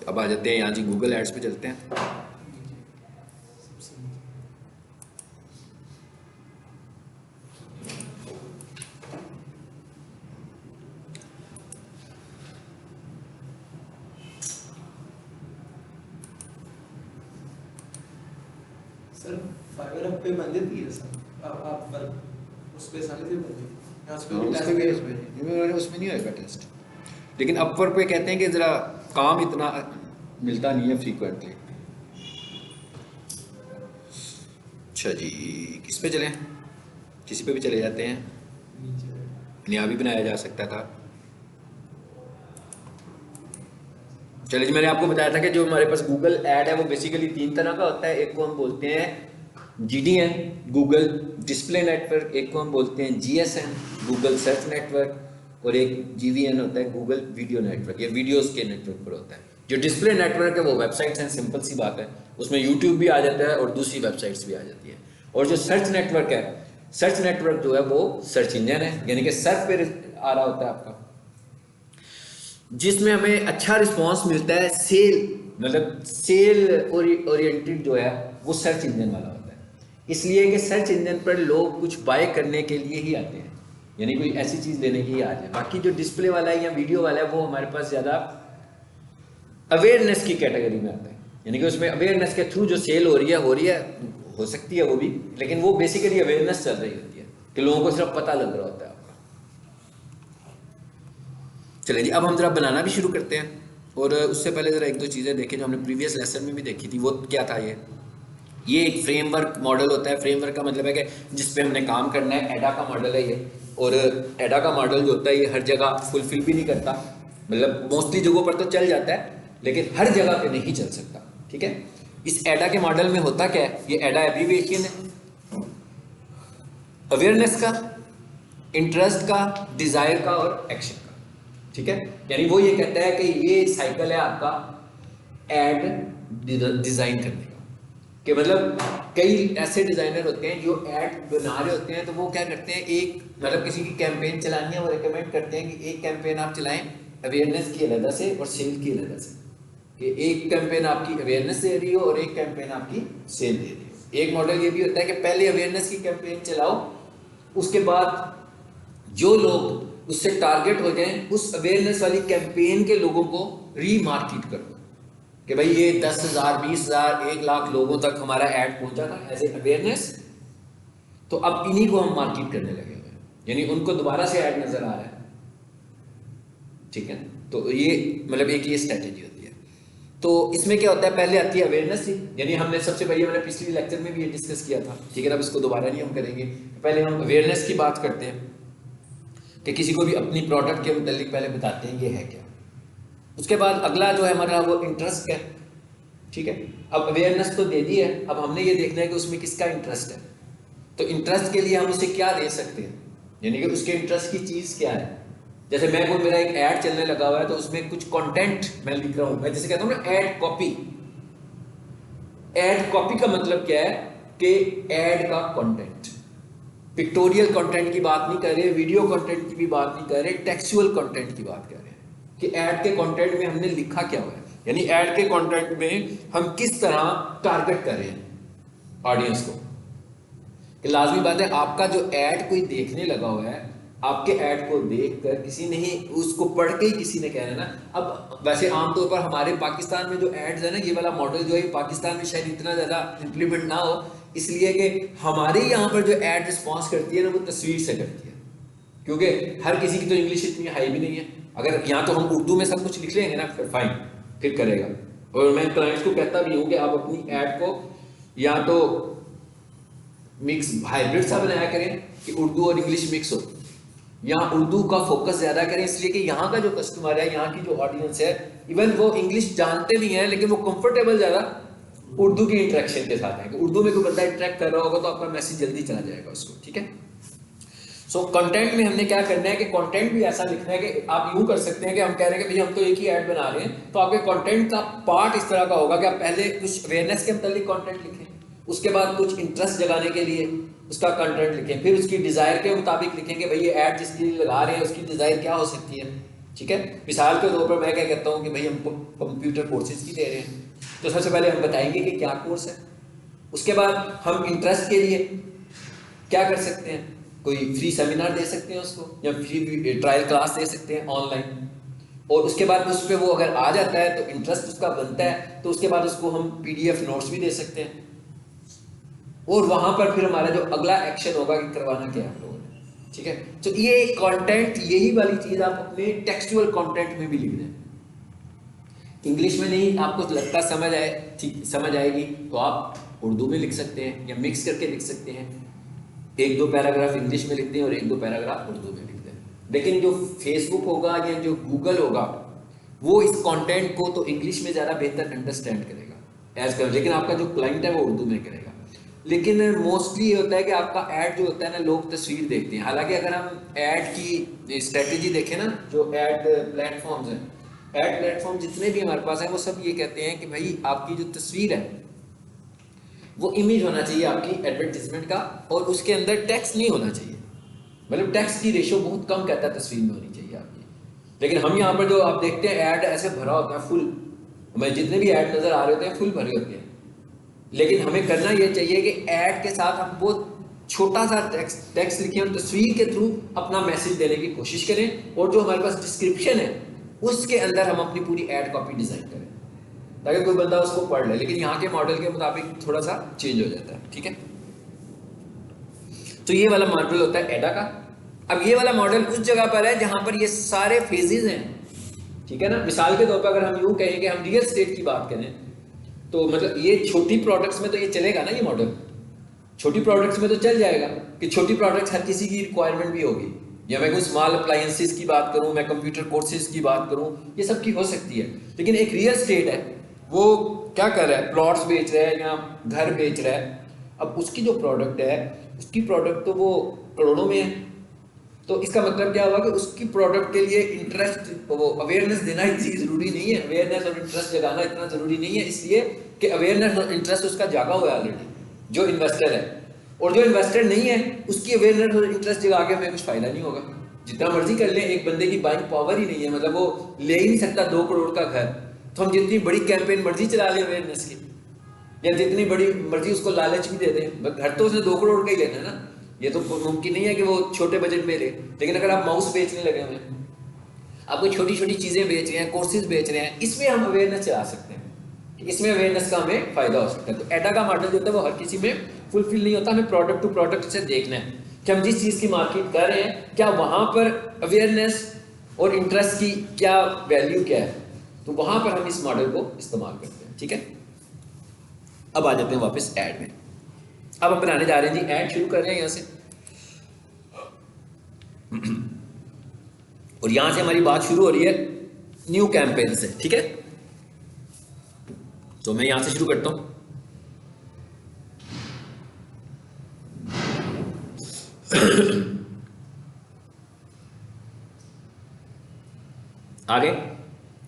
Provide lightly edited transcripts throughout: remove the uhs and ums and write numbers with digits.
अब आ जाते हैं यहाँ जी, गूगल एड्स पे चलते हैं। सर फाइबर हब पे बंद थी है सर, आप वर्क उस पे सारे से बंद है उस पे भी टेस्ट उसमें उसमें नहीं होएगा टेस्ट, लेकिन अपवर्क पे कहते हैं कि ज़रा काम इतना मिलता नहीं है फ्रीक्वेंटली। अच्छा जी, किस पे चलें? किसी पे भी चले जाते हैं, नीचे। यहाँ भी बनाया जा सकता था। चलिए जी, मैंने आपको बताया था कि जो हमारे पास गूगल ऐड है वो बेसिकली तीन तरह का होता है। एक को हम बोलते हैं जीडीएन, गूगल डिस्प्ले नेटवर्क, एक को हम बोलते हैं जीएसएन, गूगल सर्च नेटवर्क, और एक जीवीएन होता है, गूगल वीडियो नेटवर्क। ये वीडियोस के नेटवर्क पर होता है। जो डिस्प्ले नेटवर्क है वो वेबसाइट्स हैं, सिंपल सी बात है, उसमें यूट्यूब भी आ जाता है और दूसरी वेबसाइट्स भी आ जाती है। और जो सर्च नेटवर्क है, सर्च नेटवर्क जो है वो सर्च इंजन है, यानी कि सर्च पे आ रहा होता है आपका, जिसमें हमें अच्छा रिस्पांस मिलता है। सेल मतलब सेल ओरिएंटेड जो है वो सर्च इंजन वाला होता है। इसलिए कि सर्च इंजन पर लोग कुछ बाय करने के लिए ही आते हैं, यानी कोई ऐसी चीज़ लेने के लिए आ जाए। बाकी जो डिस्प्ले वाला है या वीडियो वाला है वो हमारे पास ज़्यादा अवेयरनेस की कैटेगरी में आता है, यानी कि उसमें अवेयरनेस के थ्रू जो सेल हो रही है, हो सकती है वो भी, लेकिन वो बेसिकली अवेयरनेस चल रही होती है कि लोगों को सिर्फ पता लग रहा होता है आपका। चलिए जी, अब हम ज़रा बनाना भी शुरू करते हैं। और उससे पहले ज़रा एक दो चीज़ें देखें जो हमने प्रीवियस लेसन में भी देखी थी। वो क्या था? ये एक फ्रेमवर्क मॉडल होता है। फ्रेमवर्क का मतलब है कि जिस पे हमने काम करना है। एडा का मॉडल है ये, और एडा का मॉडल जो होता है ये हर जगह फुलफिल भी नहीं करता, मतलब मोस्टली जगहों पर तो चल जाता है लेकिन हर जगह पे नहीं चल सकता। ठीक है, इस एडा के मॉडल में होता क्या है? ये एडा एब्रीविएशन है अवेयरनेस का, इंटरेस्ट का, डिजायर का और एक्शन का। ठीक है, यानी वो ये कहता है कि ये साइकिल है आपका एड डिजाइन करने का। कि मतलब कई ऐसे डिजाइनर होते हैं जो एड बना रहे होते हैं, तो वो क्या करते हैं, एक मतलब किसी की कैंपेन चलानी है, वो रिकमेंड करते हैं कि एक कैंपेन आप चलाएं अवेयरनेस की अलग से और सेल की अलग से। कि एक कैंपेन आपकी अवेयरनेस दे रही हो और एक कैंपेन आपकी सेल दे रही हो। एक मॉडल ये भी होता है कि पहले अवेयरनेस की कैंपेन चलाओ, उसके बाद जो लोग उससे टारगेट हो जाएं उस अवेयरनेस वाली कैंपेन के लोगों को रीमार्केट करो कि भाई ये 10,000 20,000 1 लाख लोगों तक हमारा ऐड पहुंचा था एज ए अवेयरनेस, तो अब इन्हीं को हम मार्केट करने लगे हुए हैं, यानी उनको दोबारा से ऐड नजर आ रहा है। ठीक है, तो ये मतलब एक ये स्ट्रेटेजी होती है। तो इसमें क्या होता है, पहले आती है अवेयरनेस ही, यानी हमने सबसे पहले मैंने पिछले लेक्चर में भी ये डिस्कस किया था। ठीक है, अब इसको दोबारा नहीं हम करेंगे। पहले हम अवेयरनेस की बात करते हैं कि किसी को भी अपनी प्रोडक्ट के मुतालिक पहले बताते हैं ये है क्या। उसके बाद अगला जो है हमारा वो इंटरेस्ट है। ठीक है, अब अवेयरनेस तो दे दी है, अब हमने ये देखना है कि उसमें किसका इंटरेस्ट है। तो इंटरेस्ट के लिए हम उसे क्या दे सकते हैं, यानी कि उसके इंटरेस्ट की चीज़ क्या है। जैसे मैं कोई मेरा एक ऐड चलने लगा हुआ है तो उसमें कुछ कंटेंट मैं लिख रहा हूं, मैं जैसे कहता हूं ना ऐड कॉपी। ऐड कॉपी का मतलब क्या है कि ऐड का कंटेंट, पिक्टोरियल कंटेंट की बात नहीं कर रहे, वीडियो कंटेंट की भी बात नहीं कर रहे, टेक्सुअल कंटेंट की बात कर रहे हैं कि ऐड के कंटेंट में हमने लिखा क्या हुआ है, यानी ऐड के कंटेंट में हम किस तरह टारगेट कर रहे हैं ऑडियंस को। कि लाजमी बात है आपका जो ऐड कोई देखने लगा हुआ है, आपके ऐड को देखकर किसी ने ही उसको पढ़ के ही किसी ने कहना ना। अब वैसे आमतौर पर हमारे पाकिस्तान में जो एड्स है ना, ये वाला मॉडल जो है पाकिस्तान में शायद इतना ज़्यादा इम्प्लीमेंट ना हो, इसलिए कि हमारे यहाँ पर जो एड रिस्पॉन्स करती है ना वो तस्वीर से करती है, क्योंकि हर किसी की तो इंग्लिश इतनी हाई भी नहीं है। अगर यहाँ तो हम उर्दू में सब कुछ लिख लेंगे ना फिर फाइन, फिर करेगा। और मैं क्लाइंट्स को कहता भी हूँ कि आप अपनी ऐड को या तो मिक्स हाइब्रिड सा बनाया करें कि उर्दू और इंग्लिश मिक्स हो, या उर्दू का फोकस ज़्यादा करें, इसलिए कि यहाँ का जो कस्टमर है, यहाँ की जो ऑडियंस है, इवन वो इंग्लिश जानते भी हैं लेकिन वो कंफर्टेबल ज़्यादा उर्दू की इंटरेक्शन के साथ है कि उर्दू में कोई बंदा इंटरेक्ट कर रहा होगा तो आपका मैसेज जल्दी चला जाएगा उसको। ठीक है, सो कंटेंट में हमने क्या करना है कि कंटेंट भी ऐसा लिखना है कि आप यूं कर सकते हैं कि हम कह रहे हैं कि भैया हम तो एक ही ऐड बना रहे हैं, तो आपके कंटेंट का पार्ट इस तरह का होगा कि आप पहले कुछ अवेयरनेस के मतलब कंटेंट लिखें, उसके बाद कुछ इंटरेस्ट जगाने के लिए उसका कंटेंट लिखें, फिर उसकी डिज़ायर के मुताबिक लिखें कि भाई ये ऐड जिसके लिए लगा रहे हैं उसकी डिज़ायर क्या हो सकती है। ठीक है। मिसाल के तौर पर मैं क्या कहता हूँ कि भाई हम कंप्यूटर कोर्सेज की दे रहे हैं, तो सबसे पहले हम बताएंगे कि क्या कोर्स है। उसके बाद हम इंटरेस्ट के लिए क्या कर सकते हैं, कोई फ्री सेमिनार दे सकते हैं उसको, या फ्री ट्रायल क्लास दे सकते हैं ऑनलाइन। और उसके बाद उस पर वो अगर आ जाता है तो इंटरेस्ट उसका बनता है, तो उसके बाद उसको हम PDF नोट्स भी दे सकते हैं। और वहां पर फिर हमारा जो अगला एक्शन होगा कि करवाना क्या है हम लोगों ने, ठीक है। तो ये कंटेंट, यही वाली चीज आप अपने टेक्सचुअल कंटेंट में भी लिख दें। इंग्लिश में नहीं आपको लगता समझ आए, ठीक समझ आएगी, तो आप उर्दू में लिख सकते हैं या मिक्स करके लिख सकते हैं। 1-2 पैराग्राफ इंग्लिश में लिख दें और 1-2 पैराग्राफ उर्दू में लिख दें। लेकिन जो फेसबुक होगा या जो गूगल होगा वो इस कंटेंट को तो इंग्लिश में ज़्यादा बेहतर अंडरस्टैंड करेगा एज कर, लेकिन आपका जो क्लाइंट है वो उर्दू में करेगा। लेकिन मोस्टली ये होता है कि आपका ऐड जो होता है ना, लोग तस्वीर देखते हैं। हालांकि अगर हम ऐड की स्ट्रेटेजी देखें ना, जो ऐड प्लेटफॉर्म्स हैं, ऐड प्लेटफॉर्म जितने भी हमारे पास हैं, वो सब ये कहते हैं कि भाई आपकी जो तस्वीर है वो इमेज होना चाहिए आपकी एडवर्टीजमेंट का, और उसके अंदर टेक्स्ट नहीं होना चाहिए। मतलब टेक्स्ट की रेशो बहुत कम कहता है तस्वीर में होनी चाहिए आपकी। लेकिन हम यहाँ पर जो आप देखते हैं ऐड ऐसे भरा होता है फुल, हमें जितने भी ऐड नजर आ रहे होते हैं फुल भरे होते हैं। लेकिन हमें करना ये चाहिए कि ऐड के साथ हम बहुत छोटा सा टेक्स्ट लिखें और तस्वीर के थ्रू अपना मैसेज देने की कोशिश करें, और जो हमारे पास डिस्क्रिप्शन है उसके अंदर हम अपनी पूरी ऐड कॉपी डिजाइन करें ताकि कोई बंदा उसको पढ़ ले। लेकिन यहाँ के मॉडल के मुताबिक थोड़ा सा चेंज हो जाता है, ठीक है। तो ये वाला मॉडल होता है एडा का। अब ये वाला मॉडल उस जगह पर है जहां पर ये सारे फेजेस हैं, ठीक है ना। मिसाल के तौर पर अगर हम यूं कहें कि हम रियल स्टेट की बात करें, तो मतलब ये छोटी प्रोडक्ट्स में तो ये चलेगा ना, ये मॉडल छोटी प्रोडक्ट्स में तो चल जाएगा कि छोटी प्रोडक्ट्स हर किसी की रिक्वायरमेंट भी होगी। या मैं कोई स्मॉल अप्लायंसेस की बात करूं, मैं कंप्यूटर कोर्सेज की बात करूं, ये सब की हो सकती है। लेकिन एक रियल स्टेट है, वो क्या कर रहा है, प्लॉट्स बेच रहा है या घर बेच रहा है। अब उसकी जो प्रोडक्ट है, उसकी प्रोडक्ट तो वो करोड़ों में है। तो इसका मतलब क्या हुआ कि उसकी प्रोडक्ट के लिए इंटरेस्ट, वो अवेयरनेस देना इतनी जरूरी नहीं है। अवेयरनेस और इंटरेस्ट जगाना इतना जरूरी नहीं है, इसलिए कि अवेयरनेस और इंटरेस्ट उसका जागा हुआ है ऑलरेडी, जो इन्वेस्टर है। और जो इन्वेस्टर नहीं है उसकी अवेयरनेस और इंटरेस्ट जगा के हमें कुछ फायदा नहीं होगा। जितना मर्जी कर ले, एक बंदे की बाइंग पावर ही नहीं है, मतलब वो ले ही नहीं सकता 2 करोड़ का घर। तो हम जितनी बड़ी कैंपेन मर्जी चला लें अवेयरनेस की, या जितनी बड़ी मर्जी उसको लालच भी दे दें, घर तो उसने 2 करोड़ का ही लेना है ना। ये तो मुमकिन नहीं है कि वो छोटे बजट में ले। लेकिन अगर आप माउस बेचने लगे हुए हैं, आप कोई छोटी छोटी चीजें बेच रहे हैं, कोर्सेज बेच रहे हैं, इसमें हम अवेयरनेस चला सकते हैं, इसमें अवेयरनेस का हमें फायदा हो सकता है। तो एडा का मॉडल जो होता है वो हर किसी में फुलफिल नहीं होता। हमें प्रोडक्ट टू प्रोडक्ट से देखना है कि हम जिस चीज की मार्केट कर रहे हैं, क्या वहां पर अवेयरनेस और इंटरेस्ट की क्या वैल्यू क्या है, तो वहां पर हम इस मॉडल को इस्तेमाल करते हैं, ठीक है। अब आ जाते हैं वापस ऐड में। अब हम बनाने जा रहे हैं जी, ऐड शुरू कर रहे हैं यहाँ से। और यहां से हमारी बात शुरू हो रही है न्यू कैंपेन से, ठीक है। तो मैं यहां से शुरू करता हूं। आगे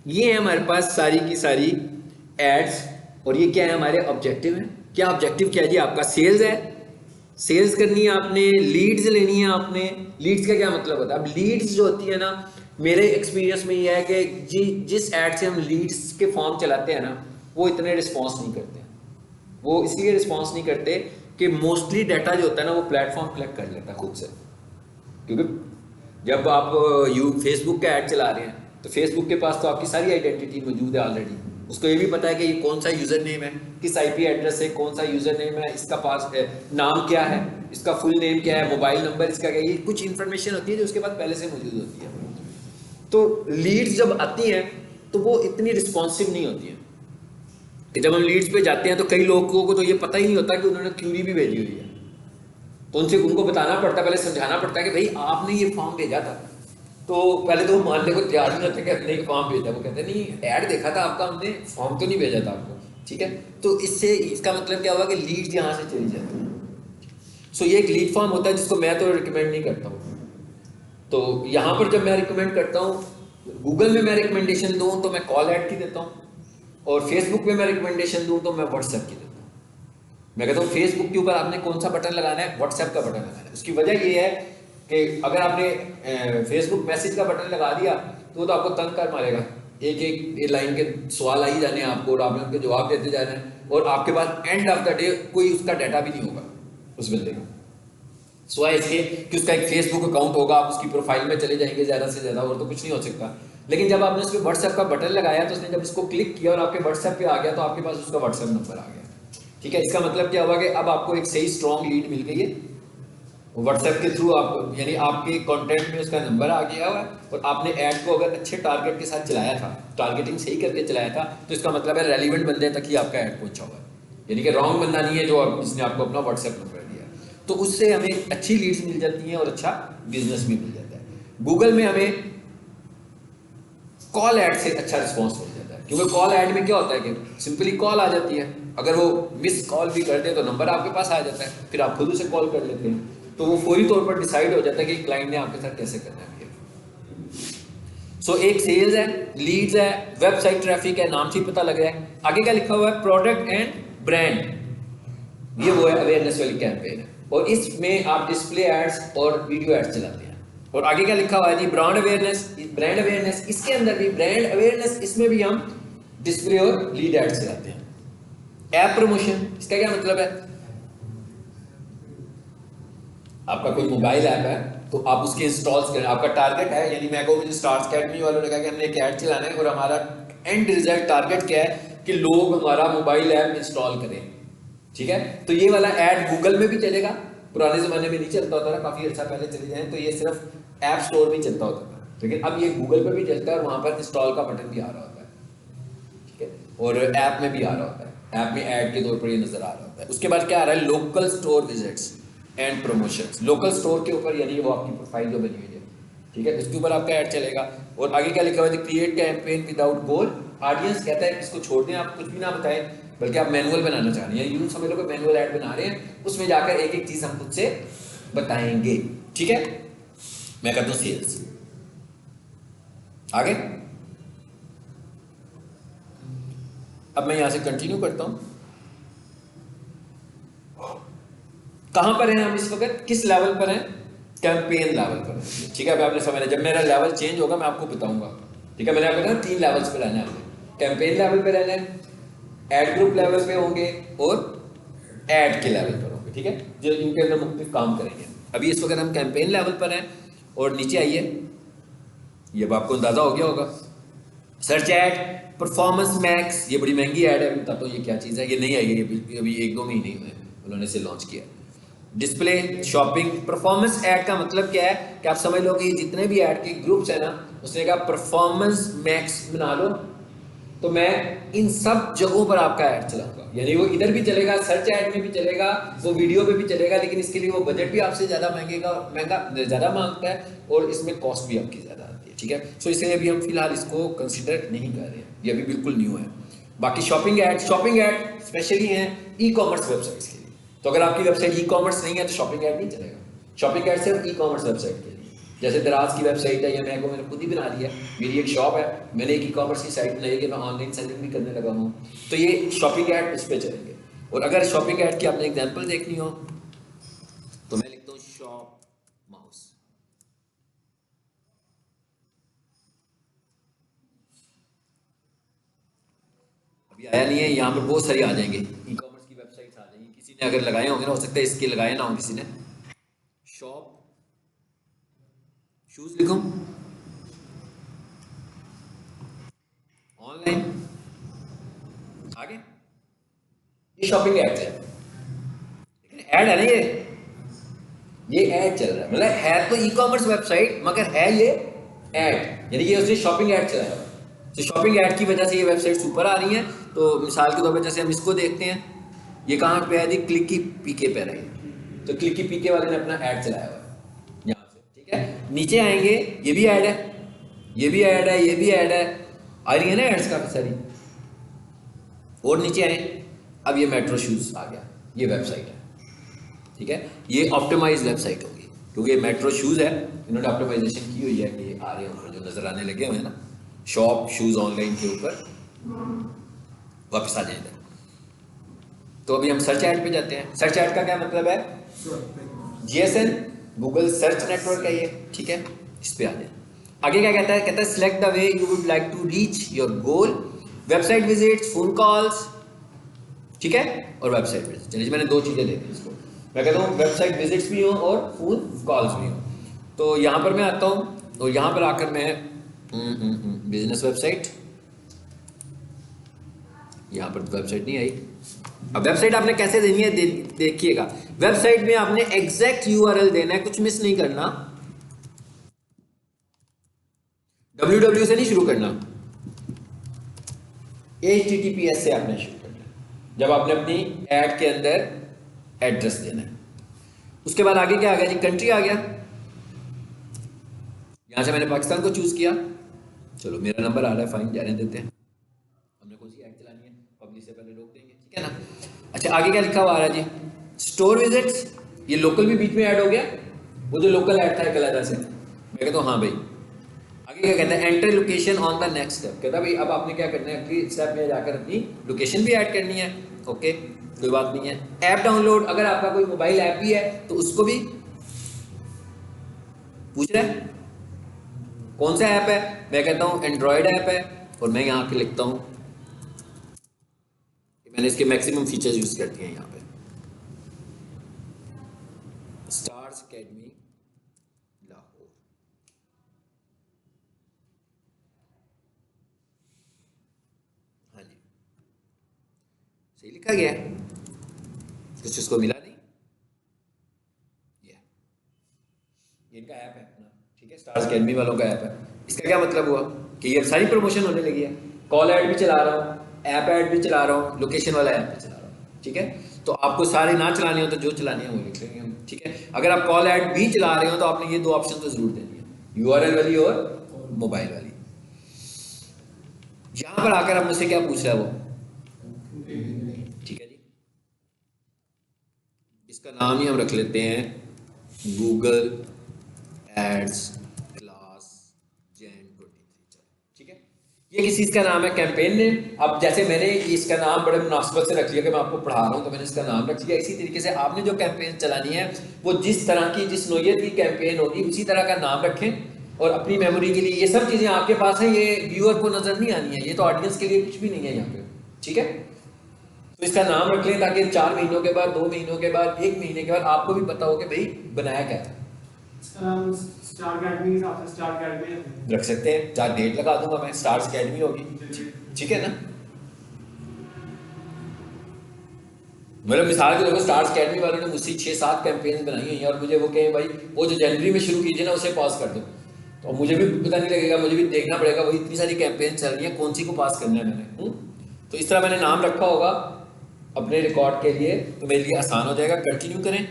ये है हमारे पास सारी की सारी एड्स, और ये क्या है, हमारे ऑब्जेक्टिव है। क्या ऑब्जेक्टिव क्या है जी आपका? सेल्स है, सेल्स करनी है आपने, लीड्स लेनी है आपने। लीड्स का क्या मतलब होता है? अब लीड्स जो होती है ना, मेरे एक्सपीरियंस में ये है कि जिस ऐड से हम लीड्स के फॉर्म चलाते हैं ना, वो इतने रिस्पॉन्स नहीं करते। वो इसलिए रिस्पॉन्स नहीं करते कि मोस्टली डाटा जो होता है ना वो प्लेटफॉर्म कलेक्ट कर लेता है खुद से। क्योंकि जब आप फेसबुक का ऐड चला रहे हैं तो फेसबुक के पास तो आपकी सारी आइडेंटिटी मौजूद है ऑलरेडी। उसको ये भी पता है कि ये कौन सा यूज़र नेम है, किस IP एड्रेस है, कौन सा यूज़र नेम है, इसका पास नाम क्या है, इसका फुल नेम क्या है, मोबाइल नंबर इसका क्या है, ये कुछ इन्फॉर्मेशन होती है जो उसके पास पहले से मौजूद होती है। तो लीड्स जब आती हैं तो वो इतनी रिस्पॉन्सिव नहीं होती हैं कि जब हम लीड्स पे जाते हैं तो कई लोगों को तो ये पता ही नहीं होता कि उन्होंने क्यूरी भी भेजी हुई है। तो उनको बताना पड़ता है, पहले समझाना पड़ता है कि भाई आपने ये फॉर्म भेजा था। तो पहले तो वो मानने को तैयार नहीं होते कि अपने फॉर्म भेजा। वो कहते नहीं, ऐड देखा था आपका, हमने फॉर्म तो नहीं भेजा था आपको, ठीक है। तो इससे इसका मतलब क्या हुआ कि लीड यहाँ से चली जाती है। सो ये एक लीड फॉर्म होता है जिसको मैं तो रिकमेंड नहीं करता हूँ। तो यहाँ पर जब मैं रिकमेंड करता हूँ, गूगल में मैं रिकमेंडेशन दूँ तो मैं कॉल ऐड की देता हूँ, और फेसबुक में मैं रिकमेंडेशन दूँ तो मैं व्हाट्सएप की देता हूँ। मैं कहता हूँ फेसबुक के ऊपर आपने कौन सा बटन लगाना है, व्हाट्सएप का बटन लगाना है। उसकी वजह ये है कि अगर आपने फेसबुक मैसेज का बटन लगा दिया तो वो तो आपको तंग कर मारेगा, एक एक लाइन के सवाल आ ही जाने हैं आपको और आपने उनके जवाब देते जा रहे हैं और आपके पास एंड ऑफ द डे कोई उसका डाटा भी नहीं होगा उस बंदे का, सिवाय इसके कि उसका एक फेसबुक अकाउंट होगा, आप उसकी प्रोफाइल में चले जाएंगे ज़्यादा से ज़्यादा, और तो कुछ नहीं हो सकता। लेकिन जब आपने उसके व्हाट्सएप का बटन लगाया तो उसने जब उसको क्लिक किया और आपके व्हाट्सएप पे आ गया तो आपके पास उसका व्हाट्सएप नंबर आ गया, ठीक है। इसका मतलब क्या हुआ कि अब आपको एक सही स्ट्रॉन्ग लीड मिल गई है व्हाट्सएप के थ्रू, आप यानी आपके कंटेंट में उसका नंबर आ गया हुआ और आपने ऐड को अगर अच्छे टारगेट के साथ चलाया था, टारगेटिंग सही करके चलाया था, तो इसका मतलब है रेलिवेंट बंदे तक ही आपका ऐड पहुंचा हुआ है, यानी कि रॉन्ग बंदा नहीं है जो जिसने आपको अपना व्हाट्सएप नंबर दिया। तो उससे हमें अच्छी लीड्स मिल जाती हैं और अच्छा बिजनेस भी मिल जाता है। गूगल में हमें कॉल ऐड से अच्छा रिस्पॉन्स मिल जाता है, क्योंकि कॉल ऐड में क्या होता है कि सिंपली कॉल आ जाती है, अगर वो मिस कॉल भी कर दे तो नंबर आपके पास आ जाता है, फिर आप खुद उसे कॉल कर लेते हैं, तो वो फौरी तौर पर डिसाइड हो जाता है कि क्लाइंट ने आपके साथ कैसे करना है। सो एक सेल्स है, लीड्स है, वेबसाइट ट्रैफिक है, नाम से ही पता लग रहा है। आगे क्या लिखा हुआ है, प्रोडक्ट एंड ब्रांड, ये वो है अवेयरनेस वाली कैंपेन है, और इसमें आप डिस्प्ले एड्स और वीडियो एड्स चलाते हैं। और आगे क्या लिखा हुआ है जी, ब्रांड अवेयरनेस, ब्रांड अवेयरनेस, इसके अंदर भी ब्रांड अवेयरनेस, इसमें भी हम डिस्प्ले और लीड एड्स चलाते हैं। ऐप प्रमोशन, इसका क्या मतलब है, आपका कोई मोबाइल ऐप है तो आप उसके इंस्टॉल्स करें, आपका टारगेट है, यानी मैं कहूँ स्टार्स अकेडमी वालों ने कहा कि हमने एक ऐड चलाना है और हमारा एंड रिजल्ट टारगेट क्या है कि लोग हमारा मोबाइल ऐप इंस्टॉल करें, ठीक है। तो ये वाला ऐड गूगल में भी चलेगा, पुराने जमाने में नहीं चलता होता था, काफी अच्छा पहले चले जाए तो ये सिर्फ ऐप स्टोर में चलता होता था, लेकिन अब ये गूगल पे भी चलता है और वहां पर इंस्टॉल का बटन भी आ रहा होता है, ठीक है, और ऐप में भी आ रहा होता है, ऐप में ऐड के तौर पर ये नजर आ रहा होता है। उसके बाद क्या आ रहा है, local store visits and promotions, local store के ऊपर, यानी वो आपकी प्रोफाइल जो बनी हुई है, ठीक है, इसके ऊपर आपका ऐड चलेगा। और आगे क्या लिखा हुआ है, क्रिएट कैंपेन विदाउट गोल ऑडियंस, कहता है इसको छोड़ दें, आप कुछ भी ना बताएं, बल्कि आप मैनुअल बनाना चाह रहे हैं, यूं समझ लो कि मैनुअल ऐड बना रहे हैं, उसमें जाकर एक एक चीज हम खुद से बताएंगे, ठीक है। मैं करता हूं सेल्स, आगे अब मैं यहां से कंटिन्यू करता हूं। कहां पर हैं हम इस वक्त, किस लेवल पर हैं, कैंपेन लेवल पर, ठीक है। आपने समझना, जब मेरा लेवल चेंज होगा मैं आपको बताऊंगा, ठीक है। मैंने आपको कहा 3 लेवल्स पे रहना है हमने, कैंपेन लेवल पे रहना है, एड ग्रुप लेवल पे होंगे और एड के लेवल पर होंगे, ठीक है, जो इनके अंदर मुख्तलिफ काम करेंगे। अभी इस वक्त हम कैंपेन लेवल पर हैं और नीचे आइए, ये अब आपको अंदाजा हो गया होगा, सर्च एड, परफॉर्मेंस मैक्स, ये बड़ी महंगी ऐड है, अभी बताता हूँ ये क्या चीज़ है, ये नहीं आई है, ये अभी 1-2 महीने हुए उन्होंने इसे लॉन्च किया। डिस्प्ले, शॉपिंग, परफॉर्मेंस ऐड का मतलब क्या है कि आप समझ लो कि जितने भी ऐड के ग्रुप्स है ना, उसने कहा परफॉर्मेंस मैक्स बना लो, तो मैं इन सब जगहों पर आपका ऐड चलाऊंगा, यानी वो इधर भी चलेगा, सर्च ऐड में भी चलेगा, वो वीडियो पे भी चलेगा, लेकिन इसके लिए वो बजट भी आपसे ज़्यादा महंगा ज़्यादा मांगता है और इसमें कॉस्ट भी आपकी ज़्यादा आती है, ठीक है। सो इसलिए अभी हम फिलहाल इसको कंसिडर नहीं कर रहे हैं, ये अभी बिल्कुल न्यू है। बाकी शॉपिंग ऐड स्पेशली हैं ई कॉमर्स वेबसाइट्स के लिए, तो अगर आपकी वेबसाइट ई कॉमर्स नहीं है तो शॉपिंग ऐड नहीं चलेगा, शॉपिंग ऐड सिर्फ ई कॉमर्स वेबसाइट के लिए, जैसे दराज की वेबसाइट है, या मैंने खुद ही बना दी है, मेरी एक शॉप है, मैंने एक ई कॉमर्स की साइट बनाई है कि मैं ऑनलाइन सेलिंग भी करने लगा हूँ, तो ये शॉपिंग ऐड उस पर चलेंगे। और अगर शॉपिंग ऐड की आपने एग्जांपल देखनी हो तो मैं लिखता हूँ शॉप माउस, अभी आया नहीं है, यहाँ पर बहुत सारी आ जाएंगे, ई कॉमर्स की वेबसाइट्स आ जाएंगी, किसी ने अगर लगाए होंगे ना, हो सकता है इसके लगाए ना हो किसी ने, शॉप शूज लिखूं, ऑनलाइन, आगे ये शॉपिंग ऐड है, लेकिन ऐड है ना, ये ऐड चल रहा है, मतलब है तो ई कॉमर्स वेबसाइट मगर है ये ऐड, यानी कि उसने शॉपिंग ऐड चलाया, तो शॉपिंग ऐड की वजह से ये वेबसाइट्स ऊपर आ रही हैं। तो मिसाल के तौर पर जैसे हम इसको देखते हैं, ये कहाँ पे है, क्लिक की पीके पे रही, तो क्लिक की पीके वाले ने अपना ऐड चलाया हुआ है यहाँ से, ठीक है। नीचे आएंगे, ये भी ऐड है, ये भी ऐड है, ये भी ऐड है, आ रही है ना एड्स काफी सारी। और नीचे आए, अब ये मेट्रो शूज आ गया, ये वेबसाइट है, ठीक है, ये ऑप्टिमाइज वेबसाइट होगी, क्योंकि ये मेट्रो शूज है, इन्होंने ऑप्टिमाइजेशन की हुई है कि आ रहे हैं ऊपर जो नजर आने लगे हुए हैं ना, शॉप शूज ऑनलाइन के ऊपर। वापस आ जाए, तो अभी हम सर्च ऐड पे जाते हैं। सर्च ऐड का क्या मतलब है, जीएसएन, गूगल सर्च नेटवर्क है ये, ठीक है, इस पे आ जाए। आगे क्या कहता है, कहता है select the way you would like to reach your goal, website visits, phone calls, ठीक है, और वेबसाइट विजिट। चलिए मैंने दो चीजें दे दी इसको, मैं कहता हूँ वेबसाइट विजिट्स भी हो और फोन कॉल्स भी हो। तो यहाँ पर मैं आता हूँ और यहाँ पर आकर मैं बिजनेस वेबसाइट, यहाँ पर वेबसाइट नहीं आई। अब वेबसाइट आपने कैसे देनी है देखिएगा, वेबसाइट में आपने एग्जैक्ट यूआरएल देना है, कुछ मिस नहीं करना, www से नहीं शुरू करना, https से आपने शुरू करना है जब आपने अपनी ऐड के अंदर एड्रेस देना है। उसके बाद आगे क्या आ गया जी, कंट्री आ गया, यहां से मैंने पाकिस्तान को चूज किया, चलो मेरा नंबर आ रहा है, फाइन, जाने देते हैं, हमने कौन सी ऐड चलानी है, पब्लिश से पहले रोक देंगे, ठीक है ना। अच्छा आगे क्या लिखा हुआ आ रहा है जी, स्टोर विजिट्स, ये लोकल भी बीच में ऐड हो गया, वो जो लोकल ऐड था कलादा से, मैं कहता हूँ हाँ भाई। आगे क्या कहता है, enter location on the next step, कहता है भाई अब आपने क्या करना है, अगली स्टेप में जाकर अपनी लोकेशन भी ऐड करनी है, ओके कोई बात नहीं है। ऐप डाउनलोड, अगर आपका कोई मोबाइल ऐप भी है तो उसको भी पूछ रहा है कौन सा ऐप है, मैं कहता हूं एंड्रॉयड ऐप है, और मैं यहां पे लिखता हूं कि मैंने इसके मैक्सिमम फीचर्स यूज कर दिए हैं यहां पे, स्टार्स एकेडमी लाहौर। हाँ जी सही लिखा गया है, कुछ उसको मिला नहीं, ये इनका ऐप है अपना, ठीक है, स्टार्स एकेडमी वालों का ऐप है। इसका क्या मतलब हुआ कि ये सारी प्रमोशन होने लगी है, कॉल ऐड भी चला रहा हूँ, ऐप ऐड भी चला रहा हूँ, लोकेशन वाला ऐप भी चला रहा हूँ, ठीक है। तो आपको सारे ना चलाने हो तो जो चलाने हैं वो लिख लेंगे हम, ठीक है। अगर आप कॉल ऐड भी चला रहे हो तो आपने ये दो ऑप्शन तो जरूर देनी है, यूआरएल वाली और मोबाइल वाली। यहां पर आकर आप मुझसे क्या पूछ रहा है वो, ठीक है जी, इसका नाम ही हम रख लेते हैं गूगल एड्स क्लास जेन 23, ठीक है। ये किस चीज का नाम है, कैंपेन ने। अब जैसे मैंने इसका नाम बड़े मुनासिबत से रख लिया कि मैं आपको पढ़ा रहा हूं तो मैंने इसका नाम रख लिया, इसी तरीके से आपने जो कैंपेन चलानी है वो जिस तरह की जिस नोयत की कैंपेन होगी उसी तरह का नाम रखें, और अपनी मेमोरी के लिए ये सब चीजें आपके पास है, ये व्यूअर को नजर नहीं आनी है, ये तो ऑडियंस के लिए कुछ भी नहीं है यहाँ पे, ठीक है। तो इसका नाम रख लें ताकि 4 महीनों के बाद, 2 महीनों के बाद, 1 महीने के बाद आपको भी पता हो कि भाई बनाया क्या था। स्टार अकेडमी के हिसाब से स्टार अकेडमी रख सकते हैं, 4 डेट लगा दूंगा मैं, स्टार्स अकेडमी होगी, ठीक है ना। मतलब मिसाल के तौर पर स्टार्स अकेडमी वालों ने मुझसे 6-7 कैंपेन बनाई हुई हैं और मुझे वो कहें भाई वो जो जनवरी में शुरू कीजिए ना उसे पास कर दो, तो मुझे भी पता नहीं लगेगा, मुझे भी देखना पड़ेगा वही इतनी सारी कैंपेन चल रही है कौन सी को पास करना है मैंने। तो इस तरह मैंने नाम रखा होगा अपने रिकॉर्ड के लिए, तो मेरे लिए आसान हो जाएगा। कंटिन्यू करें,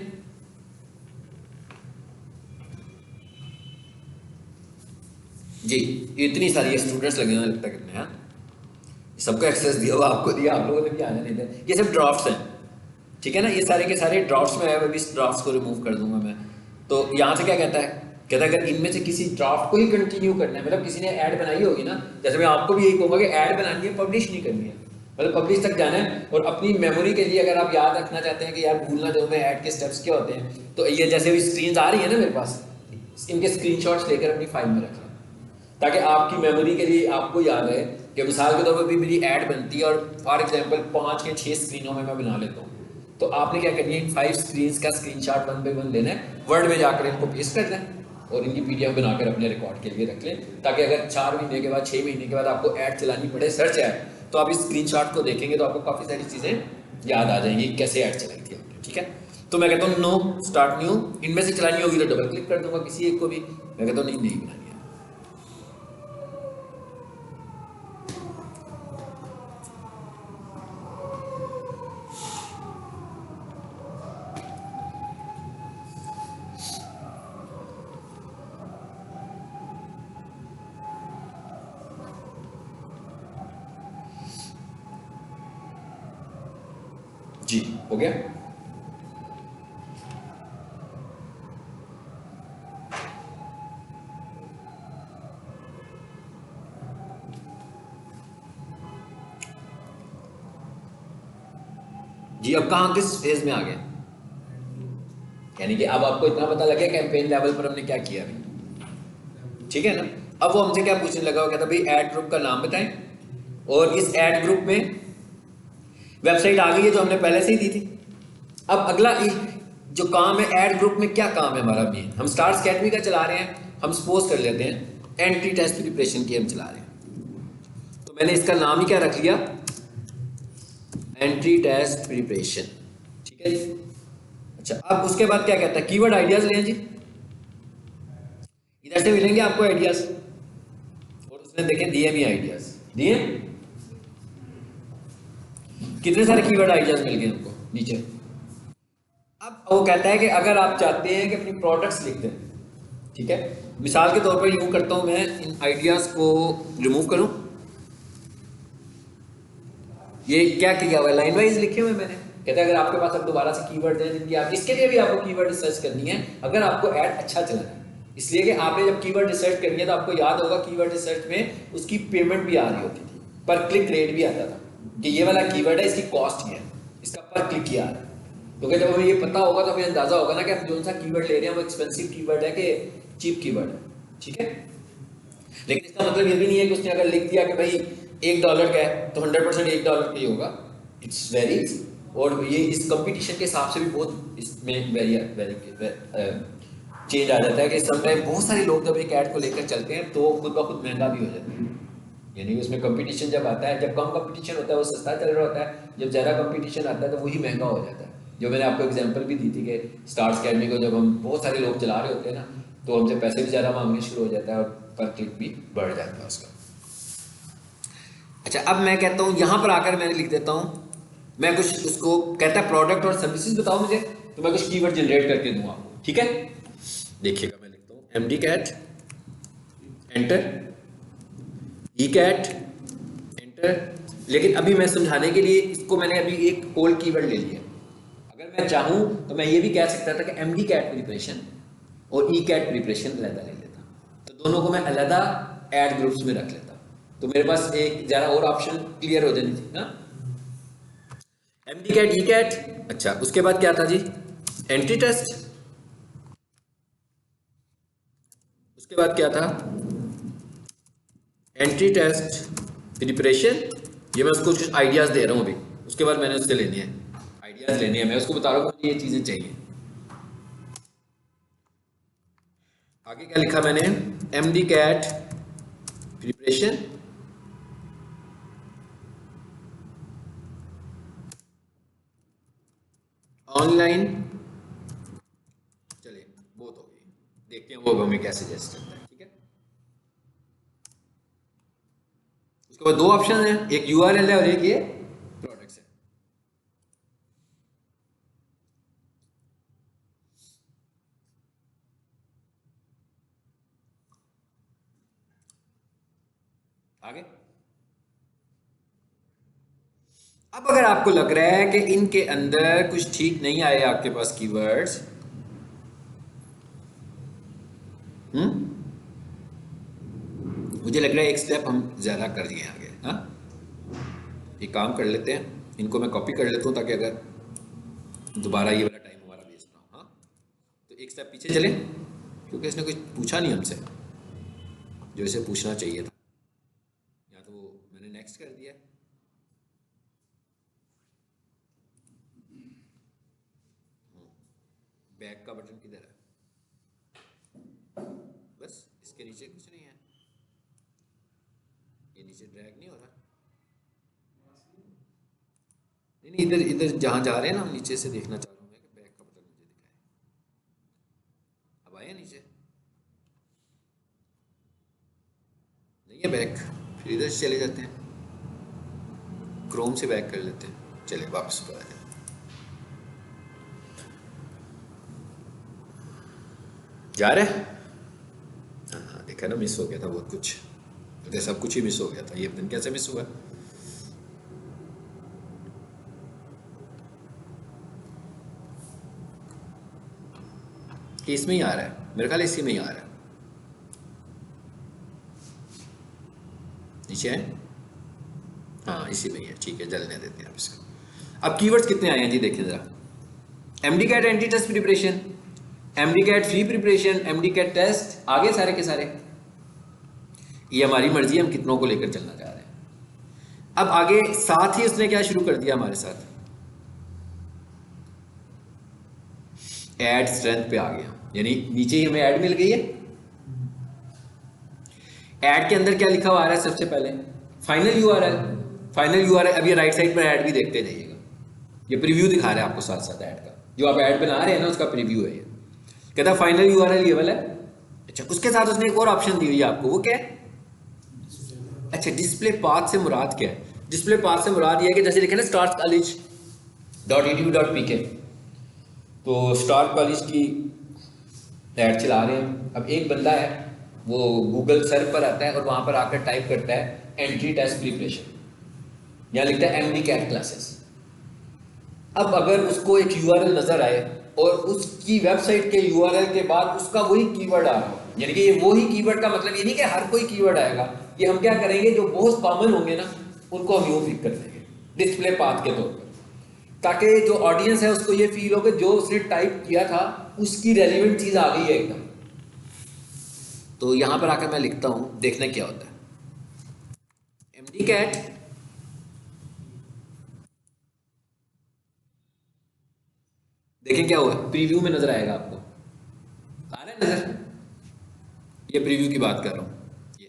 जी इतनी सारी स्टूडेंट्स लगे हुए लगता करने हैं, सबको एक्सेस दिया हुआ आपको दिया, आप लोगों ने भी आने नहीं दिया, ये सब ड्राफ्ट्स हैं, ठीक है ना, ये सारे के सारे ड्राफ्ट्स में है, अभी इस ड्राफ्ट्स को रिमूव कर दूंगा मैं। तो यहाँ से क्या कहता है, कहता है अगर इनमें से किसी ड्राफ्ट को ही कंटिन्यू करना है, मतलब किसी ने ऐड बनाई होगी ना, जैसे मैं आपको भी यही कहूँगा कि ऐड बनानी है, पब्लिश नहीं करनी है, मतलब पब्लिश तक जाना है। और अपनी मेमोरी के लिए अगर आप याद रखना चाहते हैं कि यार भूलना जो मैं ऐड के स्टेप्स क्या होते हैं, तो ये जैसे भी स्क्रीन आ रही है ना मेरे पास, इनके स्क्रीनशॉट्स लेकर अपनी फाइल में रख लें ताकि आपकी मेमोरी के लिए आपको याद रहे कि मिसाल के तौर पर भी मेरी ऐड बनती है और फॉर एग्जांपल 5 या 6 स्क्रीनों में मैं बना लेता हूँ, तो आपने क्या करनी है, इन 5 स्क्रीन्स का स्क्रीनशॉट 1 by 1 लेना है, वर्ड में जाकर इनको पेस्ट कर दें और इनकी पीडीएफ बनाकर अपने रिकॉर्ड के लिए रख लें, ताकि अगर 4 महीने के बाद 6 महीने के बाद आपको ऐड चलानी पड़े, सर्च ऐड, तो आप इस स्क्रीनशॉट को देखेंगे तो आपको काफ़ी सारी चीज़ें याद आ जाएंगी कैसे ऐड चलाई थी आपने, ठीक है। तो मैं कहता हूँ नो स्टार्ट न्यू, इनमें से चलानी होगी तो डबल क्लिक कर दूंगा किसी एक को भी, मैं कहता हूँ नहीं बनानी है। जी हो गया। जी अब कहाँ किस फेज में आ गए, यानी कि अब आपको इतना पता लगे कैंपेन लेवल पर हमने क्या किया अभी, ठीक है ना। अब वो हमसे क्या पूछने लगा, वो कहता भाई ऐड ग्रुप का नाम बताएं, और इस ऐड ग्रुप में वेबसाइट आ गई है जो हमने पहले से ही दी थी। अब अगला जो काम है ऐड ग्रुप में, क्या काम है हमारा मेन, हम स्टार्स अकेडमी का चला रहे हैं, हम सपोज कर लेते हैं एंट्री टेस्ट प्रिपरेशन की हम चला रहे हैं, तो मैंने इसका नाम ही क्या रख लिया, एंट्री टेस्ट प्रिपरेशन, ठीक है जी। अच्छा, अब उसके बाद क्या कहता है, कीवर्ड आइडियाज लें जी, इधर से मिलेंगे आपको आइडियाज, और उसने देखें दिए भी आइडियाज दिए, कितने सारे कीवर्ड आइडियाज मिल गए हमको नीचे। अब वो कहता है कि अगर आप चाहते हैं कि अपनी प्रोडक्ट्स लिख दें, ठीक है, मिसाल के तौर पर यूं करता हूं मैं, इन आइडियाज को रिमूव करूं, ये क्या किया हुआ है, लाइन वाइज लिखे हुए मैंने। कहते हैं अगर आपके पास अब दोबारा से कीवर्ड हैं जिनकी आप, इसके लिए भी आपको कीवर्ड रिसर्च करनी है अगर आपको ऐड अच्छा चलाना है, इसलिए कि आपने जब कीवर्ड रिसर्च करनी है तो आपको याद होगा कीवर्ड रिसर्च में उसकी पेमेंट भी आ रही होती थी, पर क्लिक रेट भी आता था कि ये वाला कीवर्ड है, इसकी कॉस्ट ये है, इसका पर क्लिक ये आ रहा है। क्योंकि जब हमें ये पता होगा तो हमें अंदाजा होगा ना कि हम जो सा कीवर्ड ले रहे हैं वो एक्सपेंसिव कीवर्ड है कि चीप कीवर्ड है, ठीक है। लेकिन इसका मतलब ये भी नहीं है कि उसने अगर लिख दिया कि भाई $1 का है तो 100% $1 का ही होगा, इट्स वेरी, और ये इस कंपटीशन के हिसाब से भी बहुत इसमें चेंज आ जाता है कि समटाइम बहुत सारे लोग जब एक ऐड को लेकर चलते हैं तो खुद ब खुद महंगा भी हो जाता है, यानी उसमें कंपटीशन जब आता है, जब कम कंपटीशन होता है वो सस्ता चल रहा होता है, जब ज़्यादा कंपटीशन आता है तो वही महंगा हो जाता है। जो मैंने आपको एग्जांपल भी दी थी कि स्टार्स अकेडमी को जब हम बहुत सारे लोग चला रहे होते हैं ना, तो हमसे पैसे भी ज़्यादा मांगने शुरू हो जाता है और पर क्लिक भी बढ़ जाता है उसका। अच्छा, अब मैं कहता हूँ यहाँ पर आकर मैंने लिख देता हूँ, मैं कुछ उसको कहता है प्रोडक्ट और सर्विसेज बताओ मुझे, तो मैं कुछ कीवर्ड जनरेट करके दूँ आपको, ठीक है। देखिएगा मैं लिखता हूँ MD CAT enter, ECAT enter, लेकिन अभी मैं समझाने के लिए इसको मैंने अभी एक ओल्ड कीवर्ड ले लिया। अगर मैं चाहूँ तो मैं ये भी कह सकता था कि MD कैट प्रिपरेशन और ECAT प्रिपरेशन अलग ले लेता, तो दोनों को मैं अलग ऐड ग्रुप्स में रख लेता, तो मेरे पास एक ज़रा और ऑप्शन क्लियर हो जानी थी ना। MD कैट ECAT, अच्छा उसके बाद क्या था जी, एंट्री टेस्ट, उसके बाद क्या था, एंट्री टेस्ट प्रिपरेशन, ये मैं उसको कुछ आइडियाज दे रहा हूँ अभी, उसके बाद मैंने उससे लेनी है आइडियाज लेनी है, मैं उसको बता रहा हूँ मुझे ये चीजें चाहिए। आगे क्या लिखा मैंने, MD कैट प्रिपरेशन, ऑनलाइन, चलिए बहुत हो गई, देखते हैं वो हमें क्या सजेस्ट करता है, ठीक है। उसके बाद दो ऑप्शन है, एक URL है और एक ये प्रोडक्ट्स है। आगे अब अगर आपको लग रहा है कि इनके अंदर कुछ ठीक नहीं आए आपके पास कीवर्ड्स, मुझे लग रहा है एक स्टेप हम ज़्यादा कर दिए आगे। हाँ, एक काम कर लेते हैं, इनको मैं कॉपी कर लेता हूँ ताकि अगर दोबारा ये वाला टाइम हमारा वेस्ट ना हो। हाँ, तो एक स्टेप पीछे चले, क्योंकि इसने कुछ पूछा नहीं हमसे जो इसे पूछना चाहिए था, या तो मैंने नेक्स्ट कर दिया। बैक का बटन किधर है, बस इसके नीचे कुछ नहीं है, ये नीचे ड्रैग नहीं हो रहा, नहीं इधर इधर जहाँ जा रहे हैं ना, हम नीचे से देखना चाह रहा हूँ मैं कि बैक का बटन मुझे दिखाए। अब आए नीचे, नहीं है बैक, फिर इधर से चले जाते हैं, क्रोम से बैक कर लेते हैं, चले वापस ऊपर आ जाए। जा रहे हैं, हाँ देखा ना, मिस हो गया था बहुत कुछ, तो सब कुछ ही मिस हो गया था, ये दिन कैसे मिस हुआ। कि इसमें ही आ रहा है, मेरे ख्याल इसी में ही आ रहा है, नीचे है, हाँ इसी में ही है, ठीक है, जलने देते हैं आप इसको। अब कीवर्ड्स कितने आए हैं जी, देखिए जरा, MD CAT entry test preparation, MD CAT free preparation, MD CAT test, आगे सारे के सारे। ये हमारी मर्जी है, हम कितनों को लेकर चलना चाह रहे हैं। अब आगे साथ ही उसने क्या शुरू कर दिया हमारे साथ, ऐड स्ट्रेंथ पे आ गया, यानी नीचे ही हमें ऐड मिल गई है। ऐड के अंदर क्या लिखा हुआ आ रहा है सबसे पहले, फाइनल यूआरएल। फाइनल यूआरएल, अब ये राइट साइड पर ऐड भी देखते जाइएगा, ये प्रीव्यू दिखा रहा है आपको साथ साथ ऐड का, जो आप ऐड बना रहे हैं ना उसका प्रीव्यू है ये। कहता फाइनल यूआरएल ये वाला है। अच्छा, उसके साथ उसने एक और ऑप्शन दी हुई है आपको, वो क्या है? अच्छा, डिस्प्ले पाथ से मुराद क्या है? डिस्प्ले पाथ से मुराद ये है कि जैसे लिखे ना stars.college.edu.pk, तो स्टार कॉलेज की ऐड चला रहे हैं। अब एक बंदा है वो गूगल सर्च पर आता है और वहां पर आकर टाइप करता है एंट्री टेस्ट प्रिपरेशन, यहाँ लिखता है MD कैट क्लासेस। अब अगर उसको एक यूआरएल नजर आए और उसकी वेबसाइट के यूआरएल के बाद उसका वही कीवर्ड आ रहा हो, यानी कि ये वही कीवर्ड का मतलब ये नहीं कि हर कोई कीवर्ड आएगा, ये हम क्या करेंगे जो बहुत कॉमन होंगे ना उनको हम यूं पिक कर देंगे डिस्प्ले पाथ के तौर पर, ताकि जो ऑडियंस है उसको ये फील हो कि जो उसने टाइप किया था उसकी रेलिवेंट चीज आ गई है एकदम। तो यहां पर आकर मैं लिखता हूं, देखना क्या होता है। MD कैट देखें क्या हुआ, प्रीव्यू में नजर आएगा आपको, आ रहा है नजर? ये प्रीव्यू की बात कर रहा हूं। ये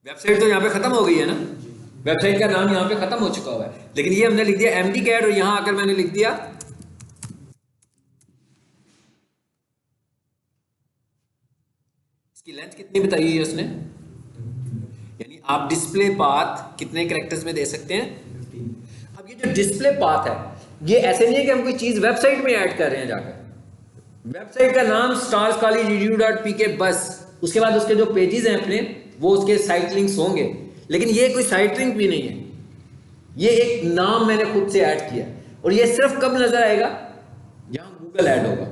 वेबसाइट तो यहां पे खत्म हो गई है ना, वेबसाइट का नाम यहां पे खत्म हो चुका हुआ है, लेकिन ये हमने लिख दिया MD कैट और यहां आकर मैंने लिख दिया इसकी लेंथ कितनी बताई हुई है उसने, यानी आप डिस्प्ले पाथ कितने कैरेक्टर्स में दे सकते हैं। अब ये जो डिस्प्ले पाथ है ये ऐसे नहीं है कि हम कोई चीज वेबसाइट में ऐड कर रहे हैं जाकर, वेबसाइट का नाम starscollege.edu.pk बस, उसके बाद उसके जो पेजेस हैं अपने वो उसके साइट लिंक्स होंगे, लेकिन ये कोई साइट लिंक भी नहीं है, ये एक नाम मैंने खुद से ऐड किया। और ये सिर्फ कब नजर आएगा, जहां गूगल ऐड होगा।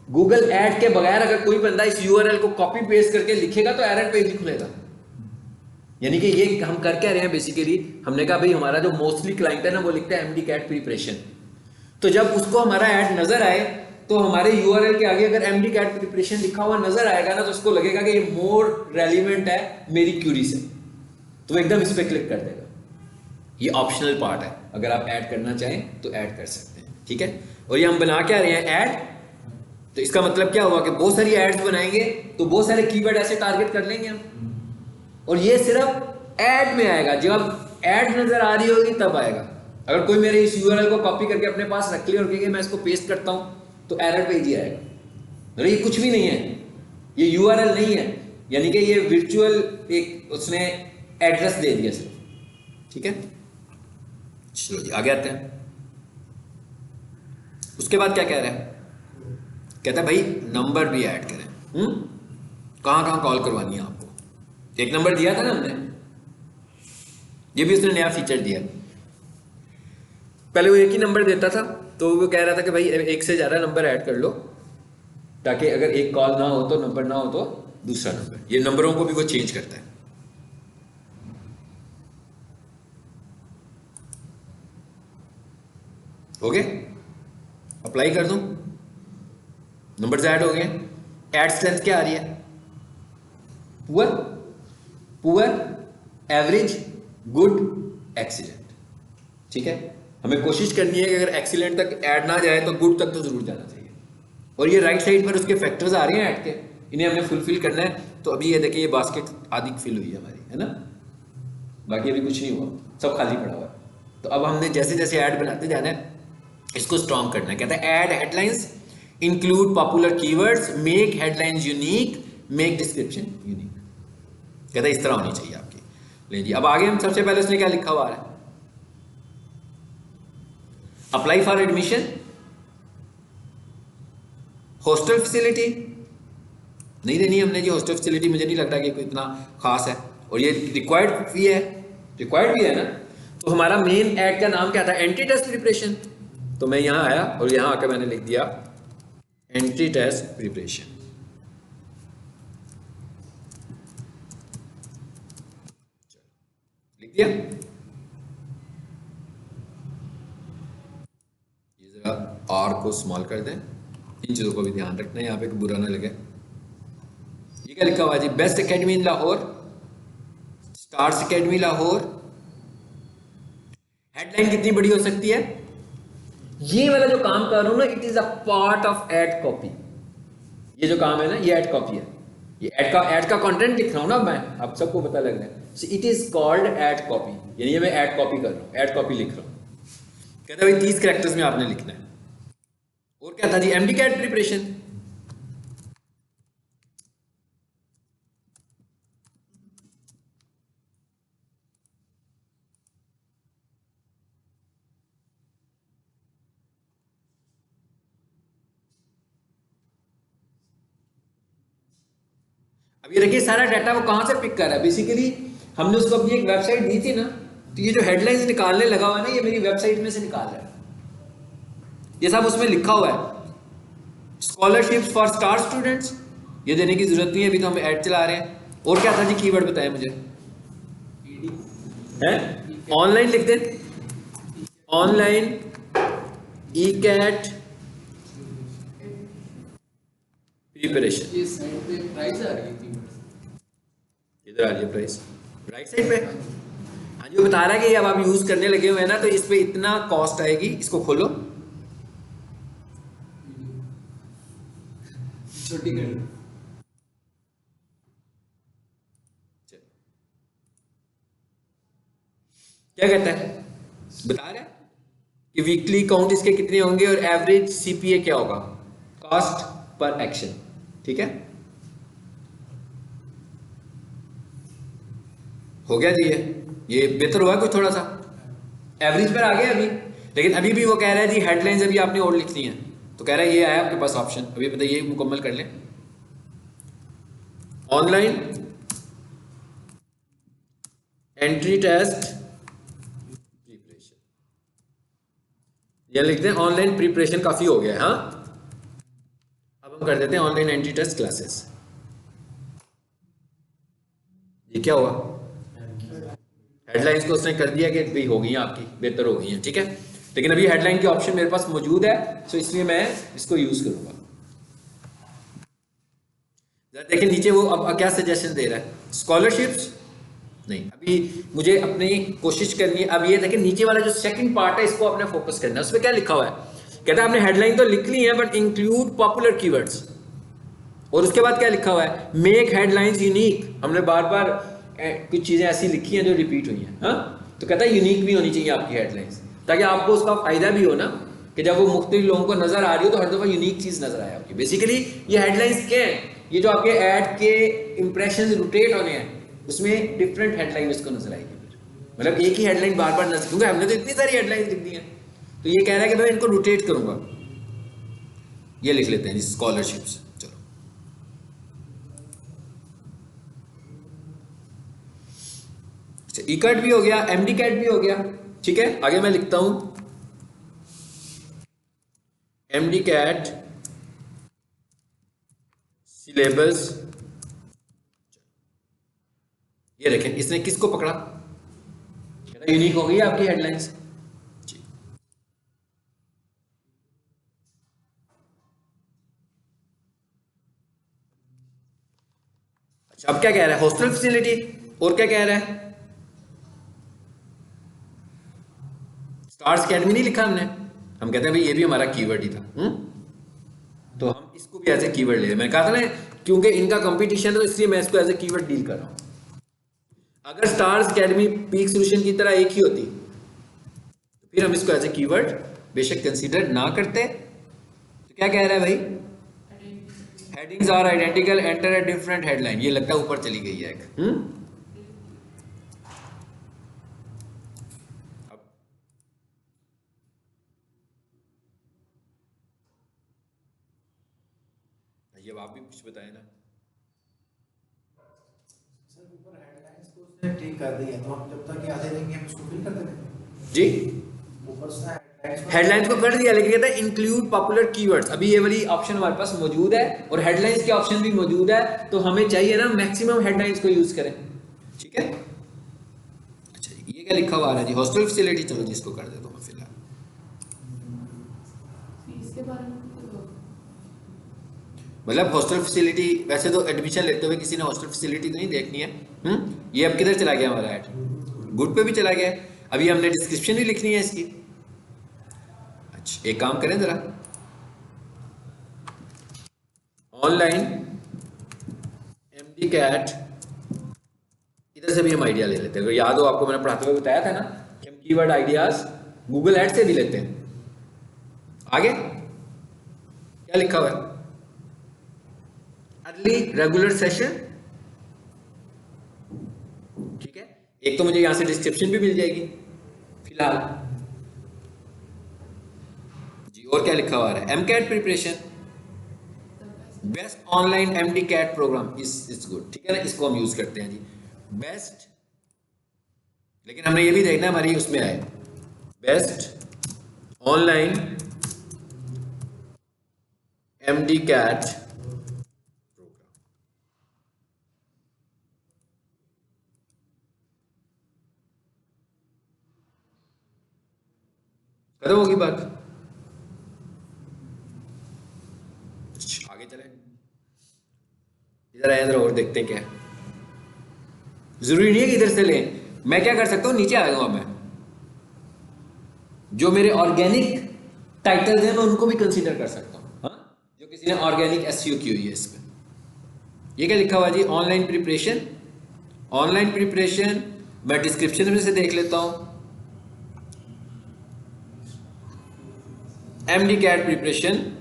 गूगल ऐड के बगैर अगर कोई बंदा इस यूआरएल को कॉपी पेस्ट करके लिखेगा तो एरर पेज ही खुलेगा। यानी कि ये हम कर क्या रहे हैं बेसिकली, हमने कहा भाई हमारा जो मोस्टली क्लाइंट है ना वो लिखता है MD कैट प्रिपरेशन, तो जब उसको हमारा ऐड नजर आए तो हमारे यूआरएल के आगे अगर MD कैट प्रिपरेशन लिखा हुआ नजर आएगा ना तो उसको लगेगा कि ये मोर रेलिवेंट है मेरी क्यूरी से, तो वो एकदम इस पर क्लिक कर देगा। ये ऑप्शनल पार्ट है, अगर आप ऐड करना चाहें तो ऐड कर सकते हैं, ठीक है। और ये हम बना क्या रहे हैं, ऐड, तो इसका मतलब क्या हुआ कि बहुत सारी एड्स बनाएंगे तो बहुत सारे कीवर्ड ऐसे टारगेट कर लेंगे हम, और ये सिर्फ ऐड में आएगा, जब ऐड नजर आ रही होगी तब आएगा। अगर कोई मेरे इस यूआरएल को कॉपी करके अपने पास रख लिया और कहेगा मैं इसको पेस्ट करता हूं तो एरर पेज ही आएगा, अरे ये कुछ भी नहीं है, ये यूआरएल नहीं है, यानी कि ये वर्चुअल एक उसने एड्रेस दे दिया सिर्फ, ठीक है। चलो जी आगे आते हैं। उसके बाद क्या कह रहा है, कहता है भाई नंबर भी ऐड करें। कहां कहां कॉल करवानी है आपको, एक नंबर दिया था ना हमने, ये भी उसने नया फीचर दिया। पहले वो एक ही नंबर देता था, तो वो कह रहा था कि भाई एक से ज्यादा नंबर ऐड कर लो, ताकि अगर एक कॉल ना हो तो नंबर ना हो तो दूसरा नंबर, ये नंबरों को भी वो चेंज करता है। ओके, अप्लाई कर दूं, नंबर्स ऐड हो गए। ऐड स्ट्रेंथ क्या आ रही है, poor, poor, average, good, excellent, ठीक है। हमें कोशिश करनी है कि अगर एक्सीलेंट तक ऐड ना जाए तो गुड तक तो जरूर जाना चाहिए। और ये राइट साइड पर उसके फैक्टर्स आ रहे हैं ऐड के, इन्हें हमें फुलफिल करना है। तो अभी ये देखिए ये बास्केट आधी फिल हुई है हमारी, है ना, बाकी अभी कुछ नहीं हुआ, सब खाली पड़ा हुआ है। तो अब हमने जैसे जैसे ऐड बनाते जाना है, इसको स्ट्रॉन्ग करना है। कहता है add headlines, include popular keywords, make headlines unique, make description unique. कहता है इस तरह होनी चाहिए आपकी। ले जी, अब आगे हम सबसे पहले उसने क्या लिखा हुआ है, apply for admission, hostel facility नहीं देनी हमने जी, हॉस्टल फैसिलिटी मुझे नहीं लगता कि कोई इतना खास है, और ये रिक्वायर्ड भी है, रिक्वायर्ड भी है ना। तो हमारा मेन ऐड का नाम क्या था, एंट्री टेस्ट प्रिपरेशन। तो मैं यहां आया और यहां आकर मैंने लिख दिया एंट्री टेस्ट प्रिपरेशन, लिख दिया। ये जरा आर को स्मॉल कर दें, इन चीजों को भी ध्यान रखना है यहाँ पे कि बुरा ना लगे। ये ये क्या लिखा हुआ है जी? Best academy in Lahore, stars academy Lahore. Headline कितनी बड़ी हो सकती है? ये वाला जो काम कर रहा हूं ना, it is a part of ad copy. ये जो काम है ना, ये एड कॉपी है। ये एड का कंटेंट लिख रहा हूं ना मैं, आप सबको पता लग रहा है। So it is called ad copy, यानी ये मैं एड कॉपी कर रहा हूं, एड कॉपी लिख रहा हूं। कहता है भाई 30 कैरेक्टर्स में आपने लिखना है। और क्या था जी? MD cat preparation. अब ये देखिए सारा डाटा वो कहां से पिक कर रहा है। बेसिकली हमने उसको अपनी एक वेबसाइट दी थी ना, तो ये जो हेडलाइंस निकालने लगा हुआ है ना, ये मेरी वेबसाइट में से निकाल रहा है। ये सब उसमें लिखा हुआ है, स्कॉलरशिप्स फॉर स्टार स्टूडेंट्स। ये देने की जरूरत नहीं है, अभी तो हम ऐड चला रहे हैं। और क्या था जी? कीवर्ड बताएं मुझे। है ऑनलाइन लिख दे, ऑनलाइन ई कैट प्रिपरेशन। ये साइड पे प्राइस आ रही है कीवर्ड्स। इधर आ रही है प्राइस, राइट साइड पे। हाँ जी, वो बता रहा है कि अब आप यूज करने लगे हुए हैं ना, तो इस पे इतना कॉस्ट आएगी। इसको खोलो, छोटी घड़ी। क्या कहता है? बता रहा है कि वीकली काउंट इसके कितने होंगे और एवरेज सीपीए क्या होगा, कॉस्ट पर एक्शन। ठीक है, हो गया जी। ये बेहतर हुआ कुछ थोड़ा सा, एवरेज पर आ गया अभी। लेकिन अभी भी वो कह रहा है जी हेडलाइंस अभी आपने और लिखनी है, तो कह रहा है ये आया आपके पास ऑप्शन, अभी पता ये मुकम्मल कर लें। ऑनलाइन एंट्री टेस्ट प्रिपरेशन, ये लिखते हैं ऑनलाइन प्रिपरेशन। काफी हो गया है। हाँ, अब हम कर देते हैं ऑनलाइन एंट्री टेस्ट क्लासेस। ये क्या हुआ? हेडलाइंस को उसने कर दिया कि भाई हो गई हैं आपकी, बेहतर हो गई हैं। ठीक है, लेकिन अभी हेडलाइन के ऑप्शन मेरे पास मौजूद है, तो इसलिए मैं इसको यूज करूंगा। देखिए नीचे वो अब क्या सजेशन दे रहा है, स्कॉलरशिप्स नहीं। अभी मुझे अपनी कोशिश करनी है। अब ये देखिए नीचे वाला जो सेकंड पार्ट है, इसको अपने फोकस करना है। उसमें क्या लिखा हुआ है? कहता है आपने हेडलाइन तो लिख ली है, बट इंक्लूड पॉपुलर कीवर्ड्स। और उसके बाद क्या लिखा हुआ है? Make headlines unique. हमने बार बार कुछ चीजें ऐसी लिखी हैं जो रिपीट हुई हैं। हाँ, तो कहता है यूनिक भी होनी चाहिए आपकी हेडलाइंस, ताकि आपको उसका फायदा भी हो ना, कि जब वो मुख्तलिफ लोगों को नजर आ रही हो तो हर दफा यूनिक चीज नजर आए आपकी। बेसिकली ये हेडलाइंस क्या है? ये जो आपके ऐड के इंप्रेशन रोटेट होने हैं, उसमें डिफरेंट हेडलाइन उसको नजर आएगी। मतलब एक ही हेडलाइन बार बार नजर, क्योंकि हमने तो इतनी सारी हेडलाइन लिख दी हैं। तो ये कह रहा है कि मैं इनको रोटेट करूंगा। ये लिख लेते हैं स्कॉलरशिप्स। चलो, ई कैट भी हो गया, एमडी कैट भी हो गया। ठीक है, आगे मैं लिखता हूं एमडी कैट सिलेबस। ये देखें इसने किसको पकड़ा? यूनिक हो गई आपकी हेडलाइंस। अच्छा, अब क्या कह रहा है? Hostel facility. और क्या कह रहा है? स्टार्स अकेडमी नहीं लिखा हमने। हम कहते हैं भाई ये भी हमारा कीवर्ड ही था। तो हम इसको भी एज ए कीवर्ड ले। मैंने कहा था ना, क्योंकि इनका कंपटीशन है तो इसलिए मैं इसको एज ए कीवर्ड डील कर रहा हूं। अगर स्टार्स अकेडमी पीक सोल्यूशन की तरह एक ही होती तो फिर हम इसको एज ए कीवर्ड बेशक कंसीडर ना करते। तो क्या कह रहा है भाई? Headings are identical, enter a different headline. ये लगता है ऊपर चली गई है एक। ये आप भी कुछ बताए ना। सर ऊपर हेडलाइंस को उसने ठीक कर दी है, तो हम जब तक ये आधे देंगे हम उसको फिल कर देंगे जी। ऊपर से हेडलाइंस को कर दिया, लेकिन कहता है इंक्लूड पॉपुलर कीवर्ड्स। अभी ये वाली ऑप्शन हमारे पास मौजूद है और हेडलाइंस के ऑप्शन भी मौजूद है, तो हमें चाहिए ना मैक्सिमम हेडलाइंस को यूज करें। ठीक है, अच्छा ये क्या लिखा हुआ है जी? Hostel facility. चलो जिसको कर दे तो मैं फिलहाल मतलब हॉस्टल फैसिलिटी, वैसे तो एडमिशन लेते हुए किसी ने हॉस्टल फैसिलिटी तो नहीं देखनी है। ये अब किधर चला गया हमारा ऐड, गुड पे भी चला गया है। अभी हमने डिस्क्रिप्शन भी लिखनी है इसकी। अच्छा एक काम करें जरा, ऑनलाइन एमडी कैट, इधर से भी हम आइडिया ले लेते हैं। अगर याद हो आपको मैंने पढ़ाते हुए बताया था ना कि हम कीवर्ड आइडियाज गूगल ऐड से भी लेते हैं। आगे क्या लिखा हुआ है, अर्ली रेगुलर सेशन, ठीक है। एक तो मुझे यहां से डिस्क्रिप्शन भी मिल जाएगी फिलहाल जी। और क्या लिखा हुआ है, M CAT preparation, best online MD CAT program is good, ठीक है ना, इसको हम यूज करते हैं जी बेस्ट। लेकिन हमने ये भी देखना हमारी उसमें आए best online MD CAT program. खत्म होगी बात। आगे चलें, इधर आए, इधर और देखते हैं क्या है। जरूरी नहीं है कि इधर से लें, मैं क्या कर सकता हूं, नीचे आ जाऊंगा मैं, जो मेरे ऑर्गेनिक टाइटल्स हैं मैं उनको भी कंसीडर कर सकता हूं। हाँ, जो किसी ने ऑर्गेनिक एसईओ की हुई है इसमें। ये क्या लिखा हुआ जी, ऑनलाइन प्रिपरेशन। ऑनलाइन प्रिपरेशन मैं डिस्क्रिप्शन में से देख लेता हूं, एमडी कैट प्रिपरेशन,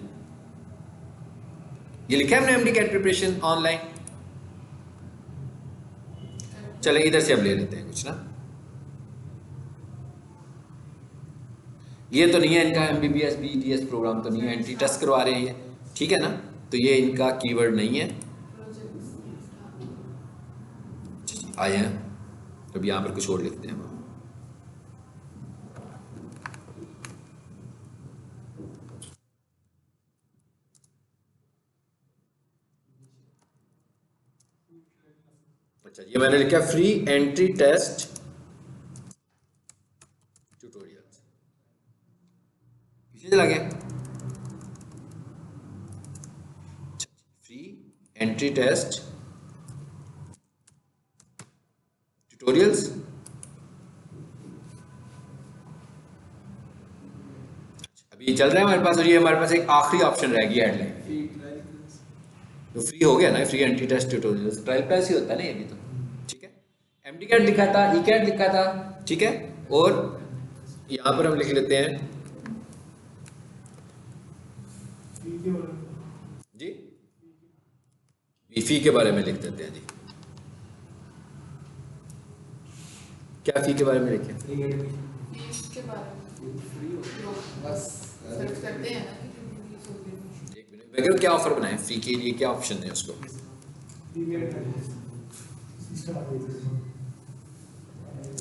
ये लिखा है हमने एमडी कैट प्रिपरेशन ऑनलाइन। चले इधर से अब ले लेते हैं कुछ ना, ये तो नहीं है इनका एमबीबीएस बीडीएस प्रोग्राम तो नहीं है, एंटी टेस्ट करवा रहे हैं ये, ठीक है ना, तो ये इनका कीवर्ड नहीं है। आए हैं अब यहां पर कुछ और लिखते हैं। अच्छा ये मैंने लिखा फ्री एंट्री टेस्ट ट्यूटोरियल्स, पीछे चला गया। फ्री एंट्री टेस्ट ट्यूटोरियल्स, अभी चल रहा है हमारे पास। और ये हमारे पास एक आखिरी ऑप्शन रह गया हेडलाइन, तो फ्री हो गया ना, free entry test tutorials, trial price ही होता है ना ये भी तो, ठीक है। एमडी कैट लिखा था, ई कैट लिखा था, ठीक है। और यहां पर हम लिख लेते हैं जी, फी के बारे में लिख देते हैं जी। क्या फी के बारे में लिखे, फीस के बारे में बस सर्च करते हैं ना कि एक मिनट, वगैरह क्या ऑफर बनाए फी के लिए, क्या ऑप्शन है उसको,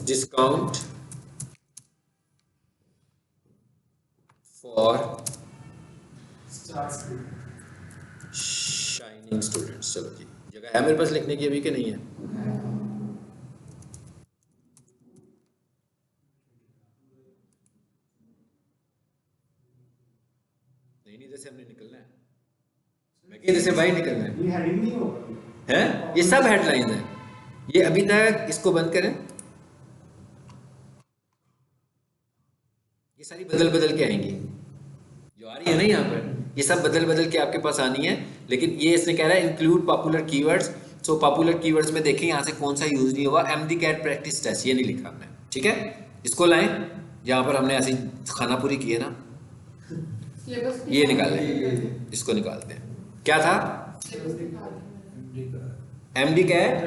डिस्काउंट फॉर शाइनिंग स्टूडेंट्स। चलो जी, जगह है मेरे पास लिखने की अभी कि नहीं है, नहीं इधर से हमने निकलना है, मैं इधर से बाहर निकलना है। ये हेडिंग नहीं होगा हैं, ये सब हेडलाइन है, ये अभी तक इसको बंद करें, ये सारी बदल बदल के आएंगी जो आ रही है ना यहाँ पर, ये सब बदल बदल के आपके पास आनी है। लेकिन ये इसने कह रहा है include popular keywords, so popular keywords में देखें यहाँ से कौन सा यूज नहीं हुआ, एमडी कैट प्रैक्टिस टेस्ट ये नहीं लिखा हमने, ठीक है। इसको लाएं जहाँ पर हमने ऐसी खाना पूरी की है ना, ये निकाल लें, इसको निकालते हैं। क्या था, एमडी कैट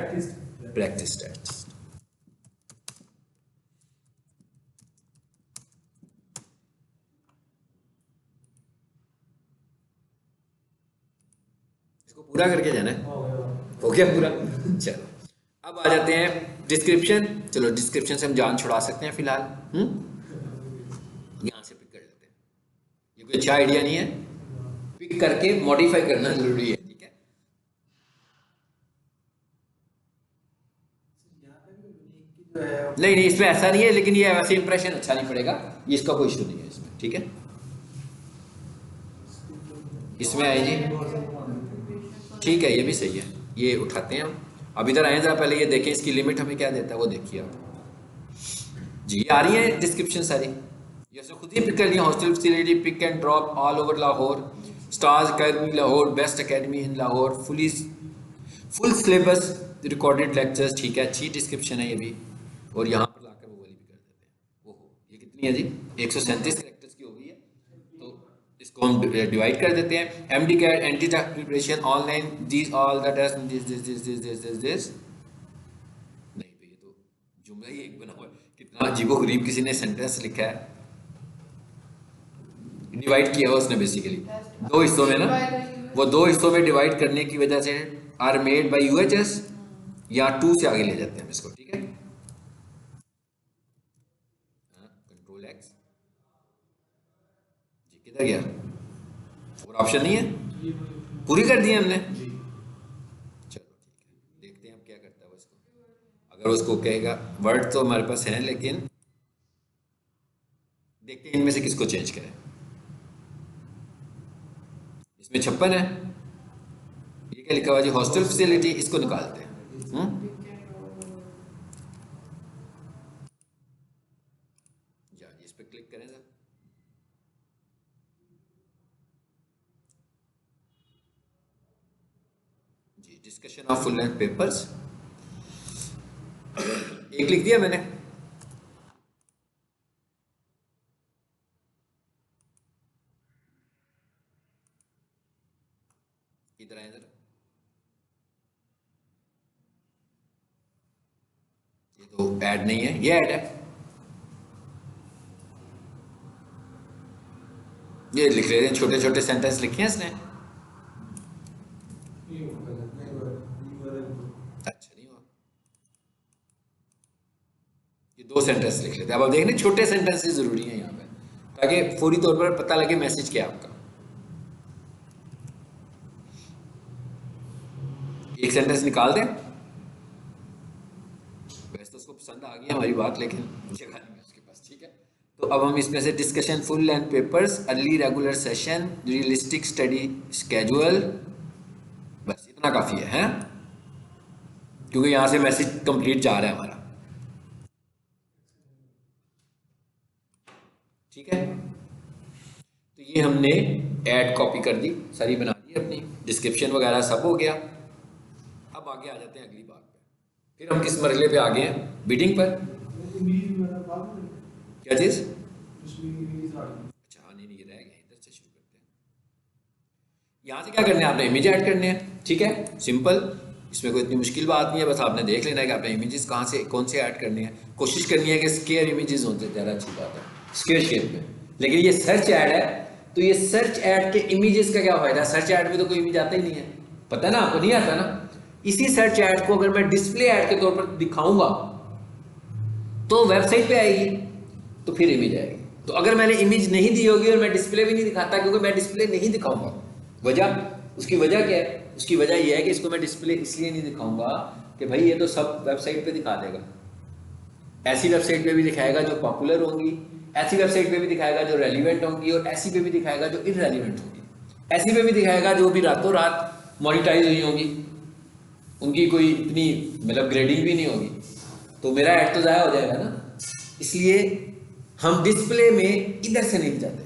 प्रैक्टिस टेस्ट। इसको पूरा करके जाना है, हो गया पूरा। चलो अब आ जाते हैं डिस्क्रिप्शन। चलो डिस्क्रिप्शन से हम जान छुड़ा सकते हैं फिलहाल, यहां से पिक कर लेते हैं। ये कोई अच्छा आइडिया नहीं है, पिक करके मॉडिफाई करना जरूरी है, ठीक है। नहीं नहीं इसमें ऐसा नहीं है, लेकिन ये वैसे इंप्रेशन अच्छा नहीं पड़ेगा, ये इसका कोई इशू नहीं है इसमें, ठीक है। इसमें आए जी ठीक है, ये भी सही है, ये उठाते हैं हम। अब इधर आए जरा, पहले ये देखें इसकी लिमिट हमें क्या देता है, वो देखिए आप जी। ये आ रही है डिस्क्रिप्शन सारी, ये उसने खुद ही पिक कर लिया। Hostel facility pick and drop all over Lahore, stars academy Lahore, best academy in Lahore, full syllabus, recorded lectures. ठीक है, अच्छी डिस्क्रिप्शन है ये भी। और यहाँ पर लाकर वो वाली भी कर देते हैं। ओहो, ये कितनी है जी, 137 कैरेक्टर्स की हो गई है। तो इसको हम डिवाइड कर देते हैं। एमडी कैट, एंटी टैक्स preparation, online, this all the test, this नहीं तो ये तो जुमला ही एक बना हुआ है। कितना अजीबोगरीब किसी ने सेंटेंस लिखा है, डिवाइड किया हुआ उसने बेसिकली दो हिस्सों में ना। वो दो हिस्सों में डिवाइड करने की वजह से आर मेड बाय यूएचएस, या 2 से आगे ले जाते हैं हम इसको। ठीक है, कंट्रोल एक्स जी, किधर गया, और ऑप्शन नहीं है, पूरी कर दी हमने। चलो ठीक है, देखते हैं अब क्या करता है वो इसको। अगर उसको कहेगा, वर्ड तो हमारे पास है, लेकिन देखते हैं इनमें से किसको चेंज करें। इसमें 56 है, ये क्या लिखा हुआ जी, हॉस्टल फैसिलिटी, इसको निकालते हैं। इस पे क्लिक करें सर। जी, discussion of full length papers, एक लिख दिया मैंने। इधर आए जरा, ये तो ऐड नहीं है, ये ऐड है। ये लिख रहे हैं, छोटे छोटे सेंटेंस लिखे हैं इसने। अच्छा नहीं हुआ, ये 2 सेंटेंस लिख लेते हैं। अब आप देखने, छोटे सेंटेंसेस जरूरी हैं यहाँ पे, ताकि फौरी तौर पर पता लगे मैसेज क्या है आपका। एक सेंटेंस निकाल दें, वैसे तो उसको पसंद आ गई हमारी बात, लेकिन जगह नहीं है उसके पास। ठीक है, तो अब हम इसमें से discussion full length papers, early regular session, realistic study schedule, बस इतना काफी है, हैं? क्योंकि यहां से मैसेज कंप्लीट जा रहा है हमारा। ठीक है, तो ये हमने ऐड कॉपी कर दी, सारी बना दी अपनी, डिस्क्रिप्शन वगैरह सब हो गया। अब आगे आ जाते हैं अगली बात पे। फिर हम किस मरहले पे आ गए हैं, बिडिंग पर। क्या चीज, अच्छा नहीं ये रह गया, इधर से शुरू करते हैं। यहाँ से क्या करना है, आपने इमेज ऐड करने हैं। ठीक है, सिंपल, इसमें कोई इतनी मुश्किल बात नहीं है, बस आपने देख लेना है कि आपने इमेजेस कहाँ से कौन से ऐड करने हैं। कोशिश करनी है कि स्क्वायर इमेजेस होते, ज़्यादा अच्छी बात है, स्क्वायर शेप में। लेकिन ये सर्च ऐड है, तो ये सर्च ऐड के इमेजेस का क्या फायदा, सर्च ऐड में तो कोई इमेज आता ही नहीं है, पता है ना आपको, नहीं आता ना। इसी सर्च ऐड को अगर मैं डिस्प्ले ऐड के तौर पर दिखाऊंगा तो वेबसाइट पे आएगी, तो फिर इमेज आएगी। तो अगर मैंने इमेज नहीं दी होगी और मैं डिस्प्ले भी नहीं दिखाता, क्योंकि मैं डिस्प्ले नहीं दिखाऊंगा, वजह, उसकी वजह क्या है, उसकी वजह यह है कि इसको मैं डिस्प्ले इसलिए नहीं दिखाऊंगा कि भाई ये तो सब वेबसाइट पे दिखा देगा। ऐसी वेबसाइट पे भी दिखाएगा जो पॉपुलर होंगी, ऐसी वेबसाइट पे भी दिखाएगा जो रेलिवेंट होंगी, और ऐसी पे भी दिखाएगा जो इररेलिवेंट होंगी, ऐसी पे भी दिखाएगा जो भी रातों रात मोनिटाइज हुई होंगी, उनकी कोई इतनी मतलब ग्रेडिंग भी नहीं होगी, तो मेरा ऐड तो ज़ाया हो जाएगा ना। इसलिए हम डिस्प्ले में इधर से नहीं जाते,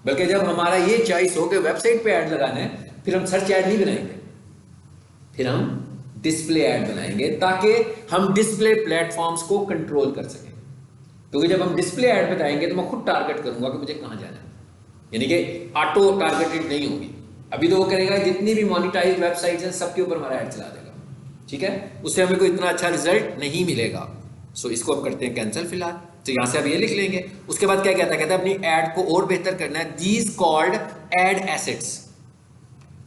बल्कि जब हमारा ये चॉइस हो कि वेबसाइट पे ऐड लगाना है, फिर हम सर्च ऐड नहीं बनाएंगे, फिर हम डिस्प्ले ऐड बनाएंगे, ताकि हम डिस्प्ले प्लेटफॉर्म्स को कंट्रोल कर सकें। क्योंकि जब हम डिस्प्ले ऐड बताएंगे तो मैं खुद टारगेट करूंगा कि मुझे कहाँ जाना है, यानी कि ऑटो टारगेटेड नहीं होगी। अभी तो वो करेगा जितनी भी मोनिटाइज वेबसाइट्स हैं सबके ऊपर हमारा ऐड चला देगा। ठीक है, उससे हमें कोई इतना अच्छा रिजल्ट नहीं मिलेगा। सो इसको हम करते हैं कैंसिल फिलहाल। तो यहाँ से अब ये लिख लेंगे। उसके बाद क्या कहता है, कहता है अपनी ऐड को और बेहतर करना है, दीज कॉल्ड ऐड एसेट्स।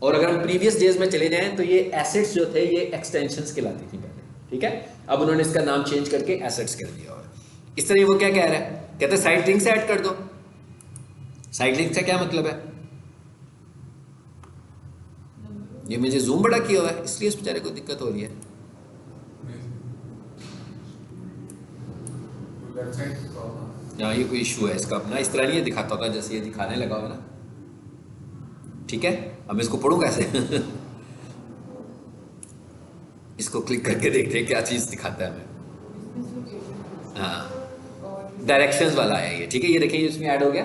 और अगर हम प्रीवियस डेज में चले जाएं तो ये एसेट्स जो थे ये एक्सटेंशंस कहलाती थी पहले। ठीक है, अब उन्होंने इसका नाम चेंज करके एसेट्स कर दिया। और इस तरह वो क्या कह रहा है, कहता है साइट लिंक्स ऐड कर दो। साइट लिंक का क्या मतलब है, ये मुझे जूम बड़ा किया हुआ है इसलिए इस बेचारे को दिक्कत हो रही है। यहाँ ये कोई इशू है इसका अपना, इस तरह नहीं ये दिखाता होता जैसे ये दिखाने लगा हुआ ना। ठीक है, अब मैं इसको पढ़ूँ कैसे इसको क्लिक करके देखते हैं क्या चीज़ दिखाता है हमें। बिजनेस लोकेशन हाँ, और डायरेक्शंस वाला है ये, ठीक है। ये देखिए इसमें ऐड हो गया।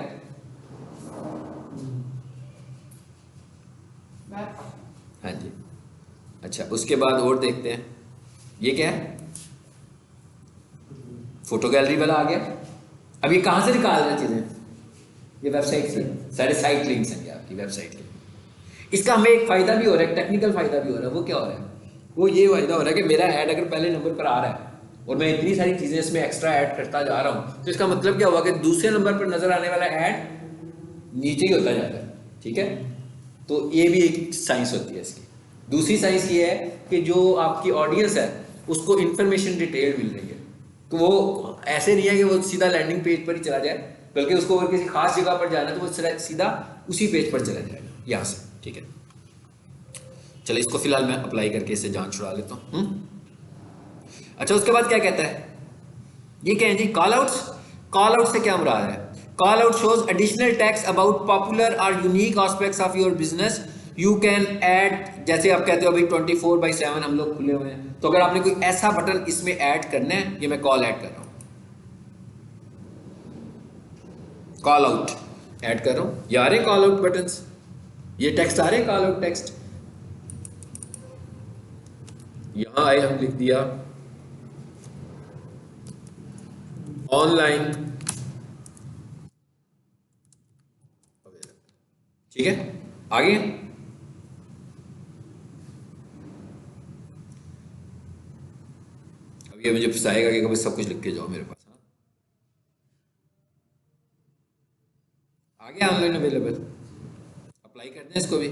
मैप हाँ जी। अच्छा, उसके बाद और देखते हैं, ये क्या है, फोटो गैलरी वाला आ गया। अब ये कहाँ से निकाल रहे हैं चीज़ें, ये वेबसाइट से, सारे साइट लिंक्स हैं ये आपकी वेबसाइट के। इसका हमें एक फ़ायदा भी हो रहा है, टेक्निकल फ़ायदा भी हो रहा है। वो क्या हो रहा है, वो ये फ़ायदा हो रहा है कि मेरा ऐड अगर पहले नंबर पर आ रहा है और मैं इतनी सारी चीज़ें इसमें एक्स्ट्रा ऐड करता जा रहा हूँ, तो इसका मतलब क्या हुआ कि दूसरे नंबर पर नज़र आने वाला ऐड नीचे ही होता जाता है, ठीक है। तो ये भी एक साइंस होती है इसकी। दूसरी साइंस ये है कि जो आपकी ऑडियंस है उसको इन्फॉर्मेशन डिटेल मिल रही है, तो वो ऐसे नहीं है कि वो सीधा लैंडिंग पेज पर ही चला जाए, बल्कि उसको अगर किसी खास जगह पर जाना है तो वो सीधा उसी पेज पर चला जाएगा यहाँ से, ठीक है। चलो इसको फिलहाल मैं अप्लाई करके इसे जान छुड़ा लेता हूँ। अच्छा, उसके बाद क्या कहता है, ये क्या है जी, कॉल आउट्स। कॉल आउट से क्या मुराद है, callout shows additional text about popular और unique aspects of your business. You can add, जैसे आप कहते हो अभी 24/7 हम लोग खुले हुए हैं, तो अगर आपने कोई ऐसा बटन इसमें ऐड करना है, ये मैं कॉल ऐड कर रहा हूँ, कॉल आउट ऐड कर रहा हूँ, ये आ रहे कॉल आउट बटन्स, ये टेक्स्ट आ रहे कॉल आउट टेक्स्ट। यहां आए, हम लिख दिया ऑनलाइन, ठीक है। आगे अब ये मुझे फंसाएगा कि कभी सब कुछ लिख के जाओ मेरे पास। हाँ, आगे ऑनलाइन अवेलेबल, अप्लाई करते हैं इसको भी।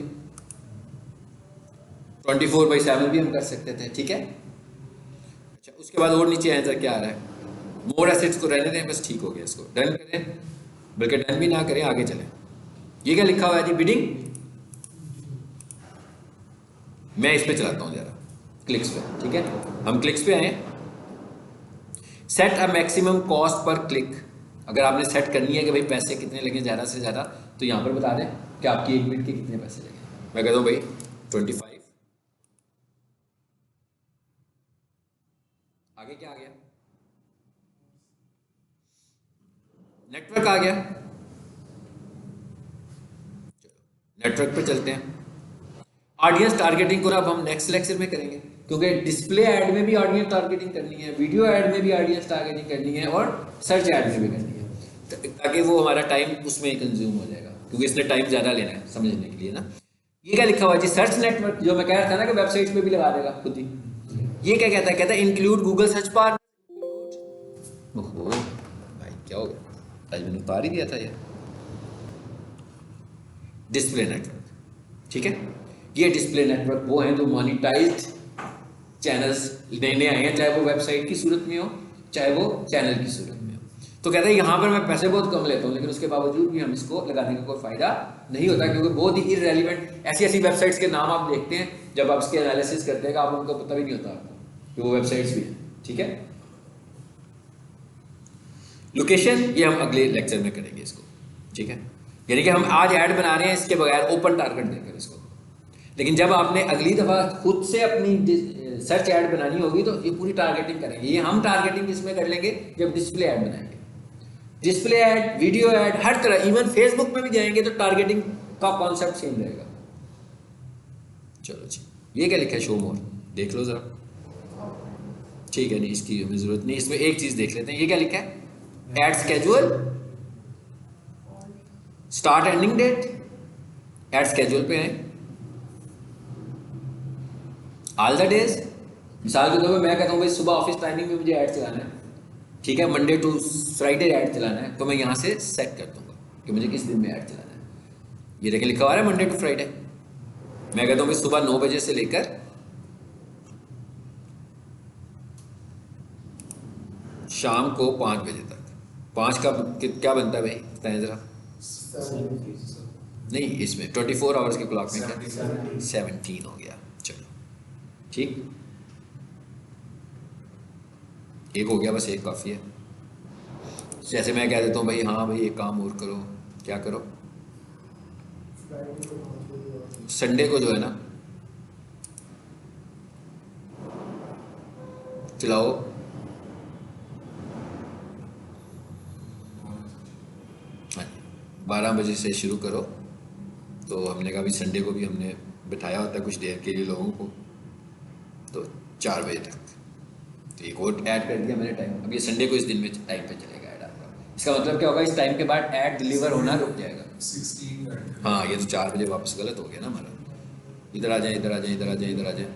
24/7 भी हम कर सकते थे, ठीक है। अच्छा, उसके बाद और नीचे आंसर क्या आ रहा है, मोर एसेट्स को रहने दें, बस ठीक हो गया, इसको डन करें, बल्कि डन भी ना करें, आगे चलें। ये क्या लिखा हुआ है जी, बिडिंग। मैं इस पे चलाता हूँ जरा, क्लिक्स पे, ठीक है। हम क्लिक्स पे आए, set a maximum cost per click. अगर आपने सेट करनी है कि भाई पैसे कितने लगे ज़्यादा से ज़्यादा, तो यहाँ पर बता दें कि आपकी 1 मिनट के कितने पैसे लगे। मैं कहता हूँ भाई 25। आगे क्या आ गया, नेटवर्क आ गया। नेटवर्क पे चलते हैं। ऑडियंस टारगेटिंग को अब हम नेक्स्ट लेक्चर में करेंगे, क्योंकि डिस्प्ले ऐड में भी ऑडियंस टारगेटिंग करनी है, वीडियो ऐड में भी ऑडियंस टारगेटिंग करनी है, और सर्च ऐड में भी करनी है, ताकि वो हमारा टाइम उसमें ही कंज्यूम हो जाएगा, क्योंकि इसने टाइम ज़्यादा लेना है समझने के लिए ना। ये क्या लिखा हुआ है जी, सर्च नेटवर्क, जो मैं कह रहा था ना कि वेबसाइट्स पे भी लगा देगा खुद ही। ये क्या कहता है इंक्लूड गूगल सर्च बार। ओहो भाई क्या हो गया, आज मैंने उतार ही दिया था ये, डिस्प्ले नेटवर्क, ठीक है। ये डिस्प्ले नेटवर्क वो हैं जो मोनेटाइज्ड चैनल्स नए नए आए हैं, चाहे वो वेबसाइट की सूरत में हो, चाहे वो चैनल की सूरत में हो। तो कहते हैं यहाँ पर मैं पैसे बहुत कम लेता हूँ, लेकिन उसके बावजूद भी हम इसको लगाने का कोई फ़ायदा नहीं होता, क्योंकि बहुत ही इररेलेवेंट ऐसी ऐसी वेबसाइट्स के नाम आप देखते हैं, जब आप इसके एनालिसिस करते हैं कि आप उनको पता भी नहीं होता आपको कि वो वेबसाइट्स भी हैं, ठीक है। लोकेशन ये हम अगले लेक्चर में करेंगे इसको, ठीक है। यानी कि हम आज ऐड बना रहे हैं इसके बगैर, ओपन टारगेट देकर इसको, लेकिन जब आपने अगली दफ़ा खुद से अपनी सर्च ऐड बनानी होगी तो ये पूरी टारगेटिंग करेंगे। ये हम टारगेटिंग किसमें कर लेंगे, जब डिस्प्ले ऐड बनाएंगे, डिस्प्ले ऐड, वीडियो ऐड, हर तरह, इवन फेसबुक में भी जाएंगे तो टारगेटिंग का कॉन्सेप्ट सेम रहेगा। चलो जी, ये क्या लिखा है, शो मोर, देख लो जरा, ठीक है। नहीं, इसकी हमें ज़रूरत नहीं, इसमें एक चीज़ देख लेते हैं, ये क्या लिखा है, ad schedule, start ending date, ad schedule पे है, ऑल द डेज। मिसाल के तौर पर मैं कहता हूँ भाई सुबह ऑफिस टाइमिंग में मुझे ऐड चलाना है, ठीक है, मंडे टू फ्राइडे ऐड चलाना है, तो मैं यहाँ से सेट कर दूंगा कि मुझे किस दिन में ऐड चलाना है। ये देखें लिखा हुआ है मंडे टू फ्राइडे। मैं कहता हूँ भाई सुबह 9 बजे से लेकर शाम को 5 बजे तक। 5 का क्या बनता है भाई, बताएं ज़रा। नहीं, इसमें 24 आवर्स के क्लॉक में क्या 17 हो गया। चलो ठीक, एक हो गया, बस एक काफ़ी है। जैसे मैं कह देता हूँ भाई, हाँ भाई एक काम और करो, क्या करो, संडे को जो है ना चलाओ। हाँ, 12 बजे से शुरू करो। तो हमने कहा भी संडे को भी हमने बिठाया होता है कुछ देर के लिए लोगों को, तो 4 बजे तक। तो एक और ऐड कर दिया मैंने टाइम। अब ये संडे को इस दिन में टाइम पे चलेगा ऐड आपका। इसका मतलब क्या होगा, इस टाइम के बाद ऐड डिलीवर होना रुक जाएगा। 16 हाँ, ये तो 4 बजे वापस गलत हो गया ना हमारा। इधर आ जाए, इधर आ जाए, इधर आ जाए, इधर आ जाए।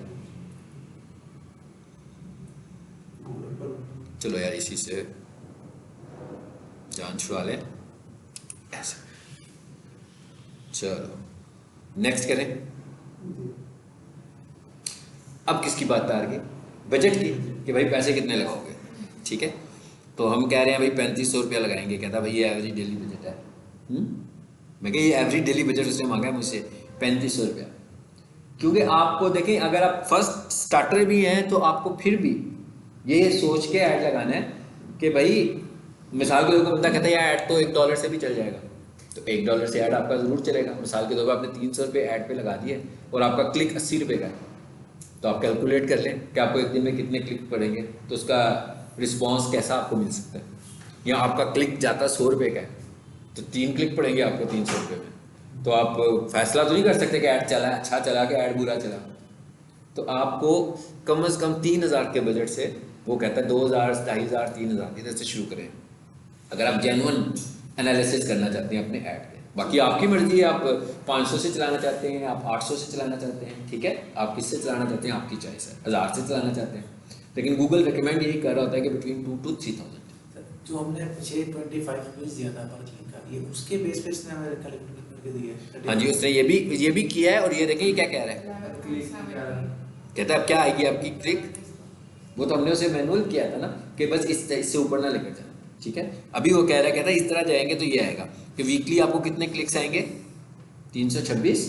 चलो यार, इसी से जान छुड़ा लें ऐसे। चलो नेक्स्ट करें। अब किसकी बात आ रही, बजट की, कि भाई पैसे कितने लगाओगे। ठीक है, तो हम कह रहे हैं भाई 3500 रुपया लगाएंगे। कहता भाई ये एवरेज डेली बजट है। मैं कह ये एवरेज डेली बजट उसने मांगा है मुझसे 3500 रुपया। क्योंकि आपको देखें, अगर आप फर्स्ट स्टार्टर भी हैं तो आपको फिर भी ये सोच के ऐड लगाना है कि भाई मिसाल के तौर पर बंदा कहता है यार ऐड तो $1 से भी चल जाएगा, तो $1 से ऐड आपका ज़रूर चलेगा। मिसाल के तौर पर आपने 300 रुपये ऐड पे लगा दिए और आपका क्लिक 80 रुपये का है, तो आप कैलकुलेट कर लें कि आपको एक दिन में कितने क्लिक पड़ेंगे, तो उसका रिस्पॉन्स कैसा आपको मिल सकता है। या आपका क्लिक जाता 100 रुपये का है, तो 3 क्लिक पड़ेंगे आपको 300 रुपये में। तो आप फैसला तो नहीं कर सकते कि ऐड चला अच्छा चला कि ऐड बुरा चला। तो आपको कम से कम 3000 के बजट से, वो कहता है 2000, 2500, 3000 इधर से शुरू करें, अगर आप जेन्युइन एनालिसिस करना चाहते हैं अपने ऐड के। बाकी आपकी मर्जी है, आप 500 से चलाना चाहते हैं, आप 800 से चलाना चाहते हैं, ठीक है, आप किससे चलाना चाहते हैं आपकी चॉइस है, 1000 से चलाना चाहते हैं। लेकिन गूगल रिकमेंड यही कर रहा होता है कि बिटवीन 2 to 3000। जो हमने पीछे 25 रुपीज़ दिया था पर क्लिक का, ये उसके बेस पे इसने हमें कैलकुलेट करके दिया है। हाँ जी, उसने ये भी किया है। और ये देखिए क्या कह रहा है, कहता है अब क्या आएगी आपकी क्लिक। वो तो हमने उसे मैनुअल किया था ना कि बस इससे ऊपर ना लेकर जाना। ठीक है, अभी वो कह रहा है, कहता है इस तरह जाएंगे तो ये आएगा कि वीकली आपको कितने क्लिक्स आएंगे, 326,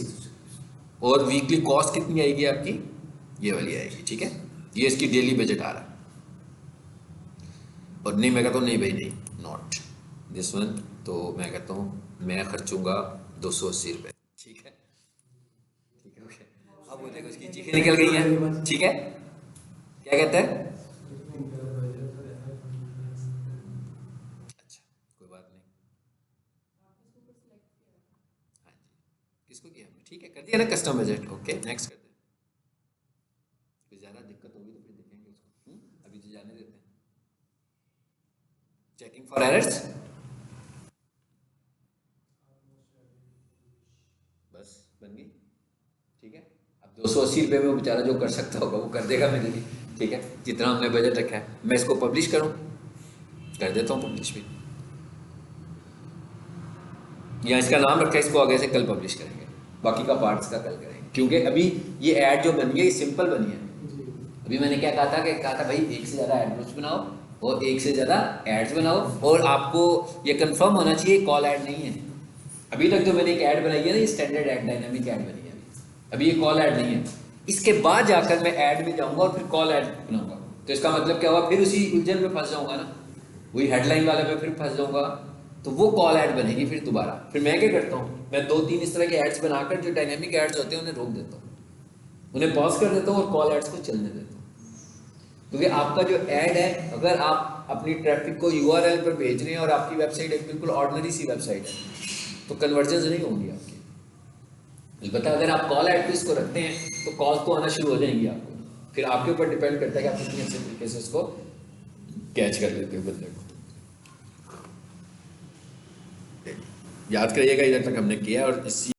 और वीकली कॉस्ट कितनी आएगी आपकी, ये वाली आएगी। ठीक है, ये इसकी डेली बजट आ रहा है। और नहीं, मैं कहता हूँ नहीं भाई नहीं, नॉट दिस वन। तो मैं कहता हूँ मैं खर्चूंगा 280 रुपये। ठीक है, ठीक है, ओके। अब वो देखो उसकी चीखें निकल गई हैं। ठीक है, क्या कहता है, अच्छा कोई बात नहीं। हाँ जी, किसको किया हमने, ठीक है कर दिया ना कस्टम बजट। ओके नेक्स्ट करते हैं। कोई ज़्यादा दिक्कत होगी तो फिर देखेंगे उसको। अभी तो जाने देते हैं। चेकिंग फॉर एरर्स, बस बन गई। ठीक है, अब 280 रुपये में वो बेचारा जो कर सकता होगा वो कर देगा मेरे लिए। ठीक है, जितना हमने बजट रखा है। मैं इसको पब्लिश करूं, कर देता हूं पब्लिश भी, या इसका नाम रखा है, इसको आगे से कल पब्लिश करेंगे, बाकी का पार्ट्स का कल करेंगे। क्योंकि अभी ये ऐड जो बनी है ये सिंपल बनी है। अभी मैंने क्या कहा था भाई एक से ज़्यादा एड ग्रुप्स बनाओ और एक से ज़्यादा एड्स बनाओ, और आपको ये कंफर्म होना चाहिए कॉल ऐड नहीं है। अभी तक जो मैंने एक ऐड बनाई है ना, ये स्टैंडर्ड ऐड डायनामिक ऐड बनी है, अभी ये कॉल ऐड नहीं है। इसके बाद जाकर मैं ऐड में जाऊंगा और फिर कॉल ऐड बनाऊंगा। तो इसका मतलब क्या हुआ, फिर उसी उलझन में फंस जाऊंगा ना, वही हेडलाइन वाले पे फिर फंस जाऊंगा। तो वो कॉल ऐड बनेगी फिर दोबारा। फिर मैं क्या करता हूँ, मैं 2-3 इस तरह के एड्स बनाकर जो डायनामिक एड्स होते हैं उन्हें रोक देता हूँ, उन्हें पॉज कर देता हूँ और कॉल एड्स को चलने देता हूँ। क्योंकि आपका जो ऐड है, अगर आप अपनी ट्रैफिक को URL पर भेज रहे हैं और आपकी वेबसाइट एक बिल्कुल ऑर्डिनरी सी वेबसाइट है, तो कन्वर्जन्स नहीं होंगी आपकी। अलबत्ता अगर आप कॉल ऐड पे इसको रखते हैं तो कॉल तो आना शुरू हो जाएंगी आपको। फिर आपके ऊपर डिपेंड करता है कि आप कितनी अच्छे तरीके से इसको कैच कर लेते हो बंदे को। याद करिएगा, इधर तक हमने किया और इसी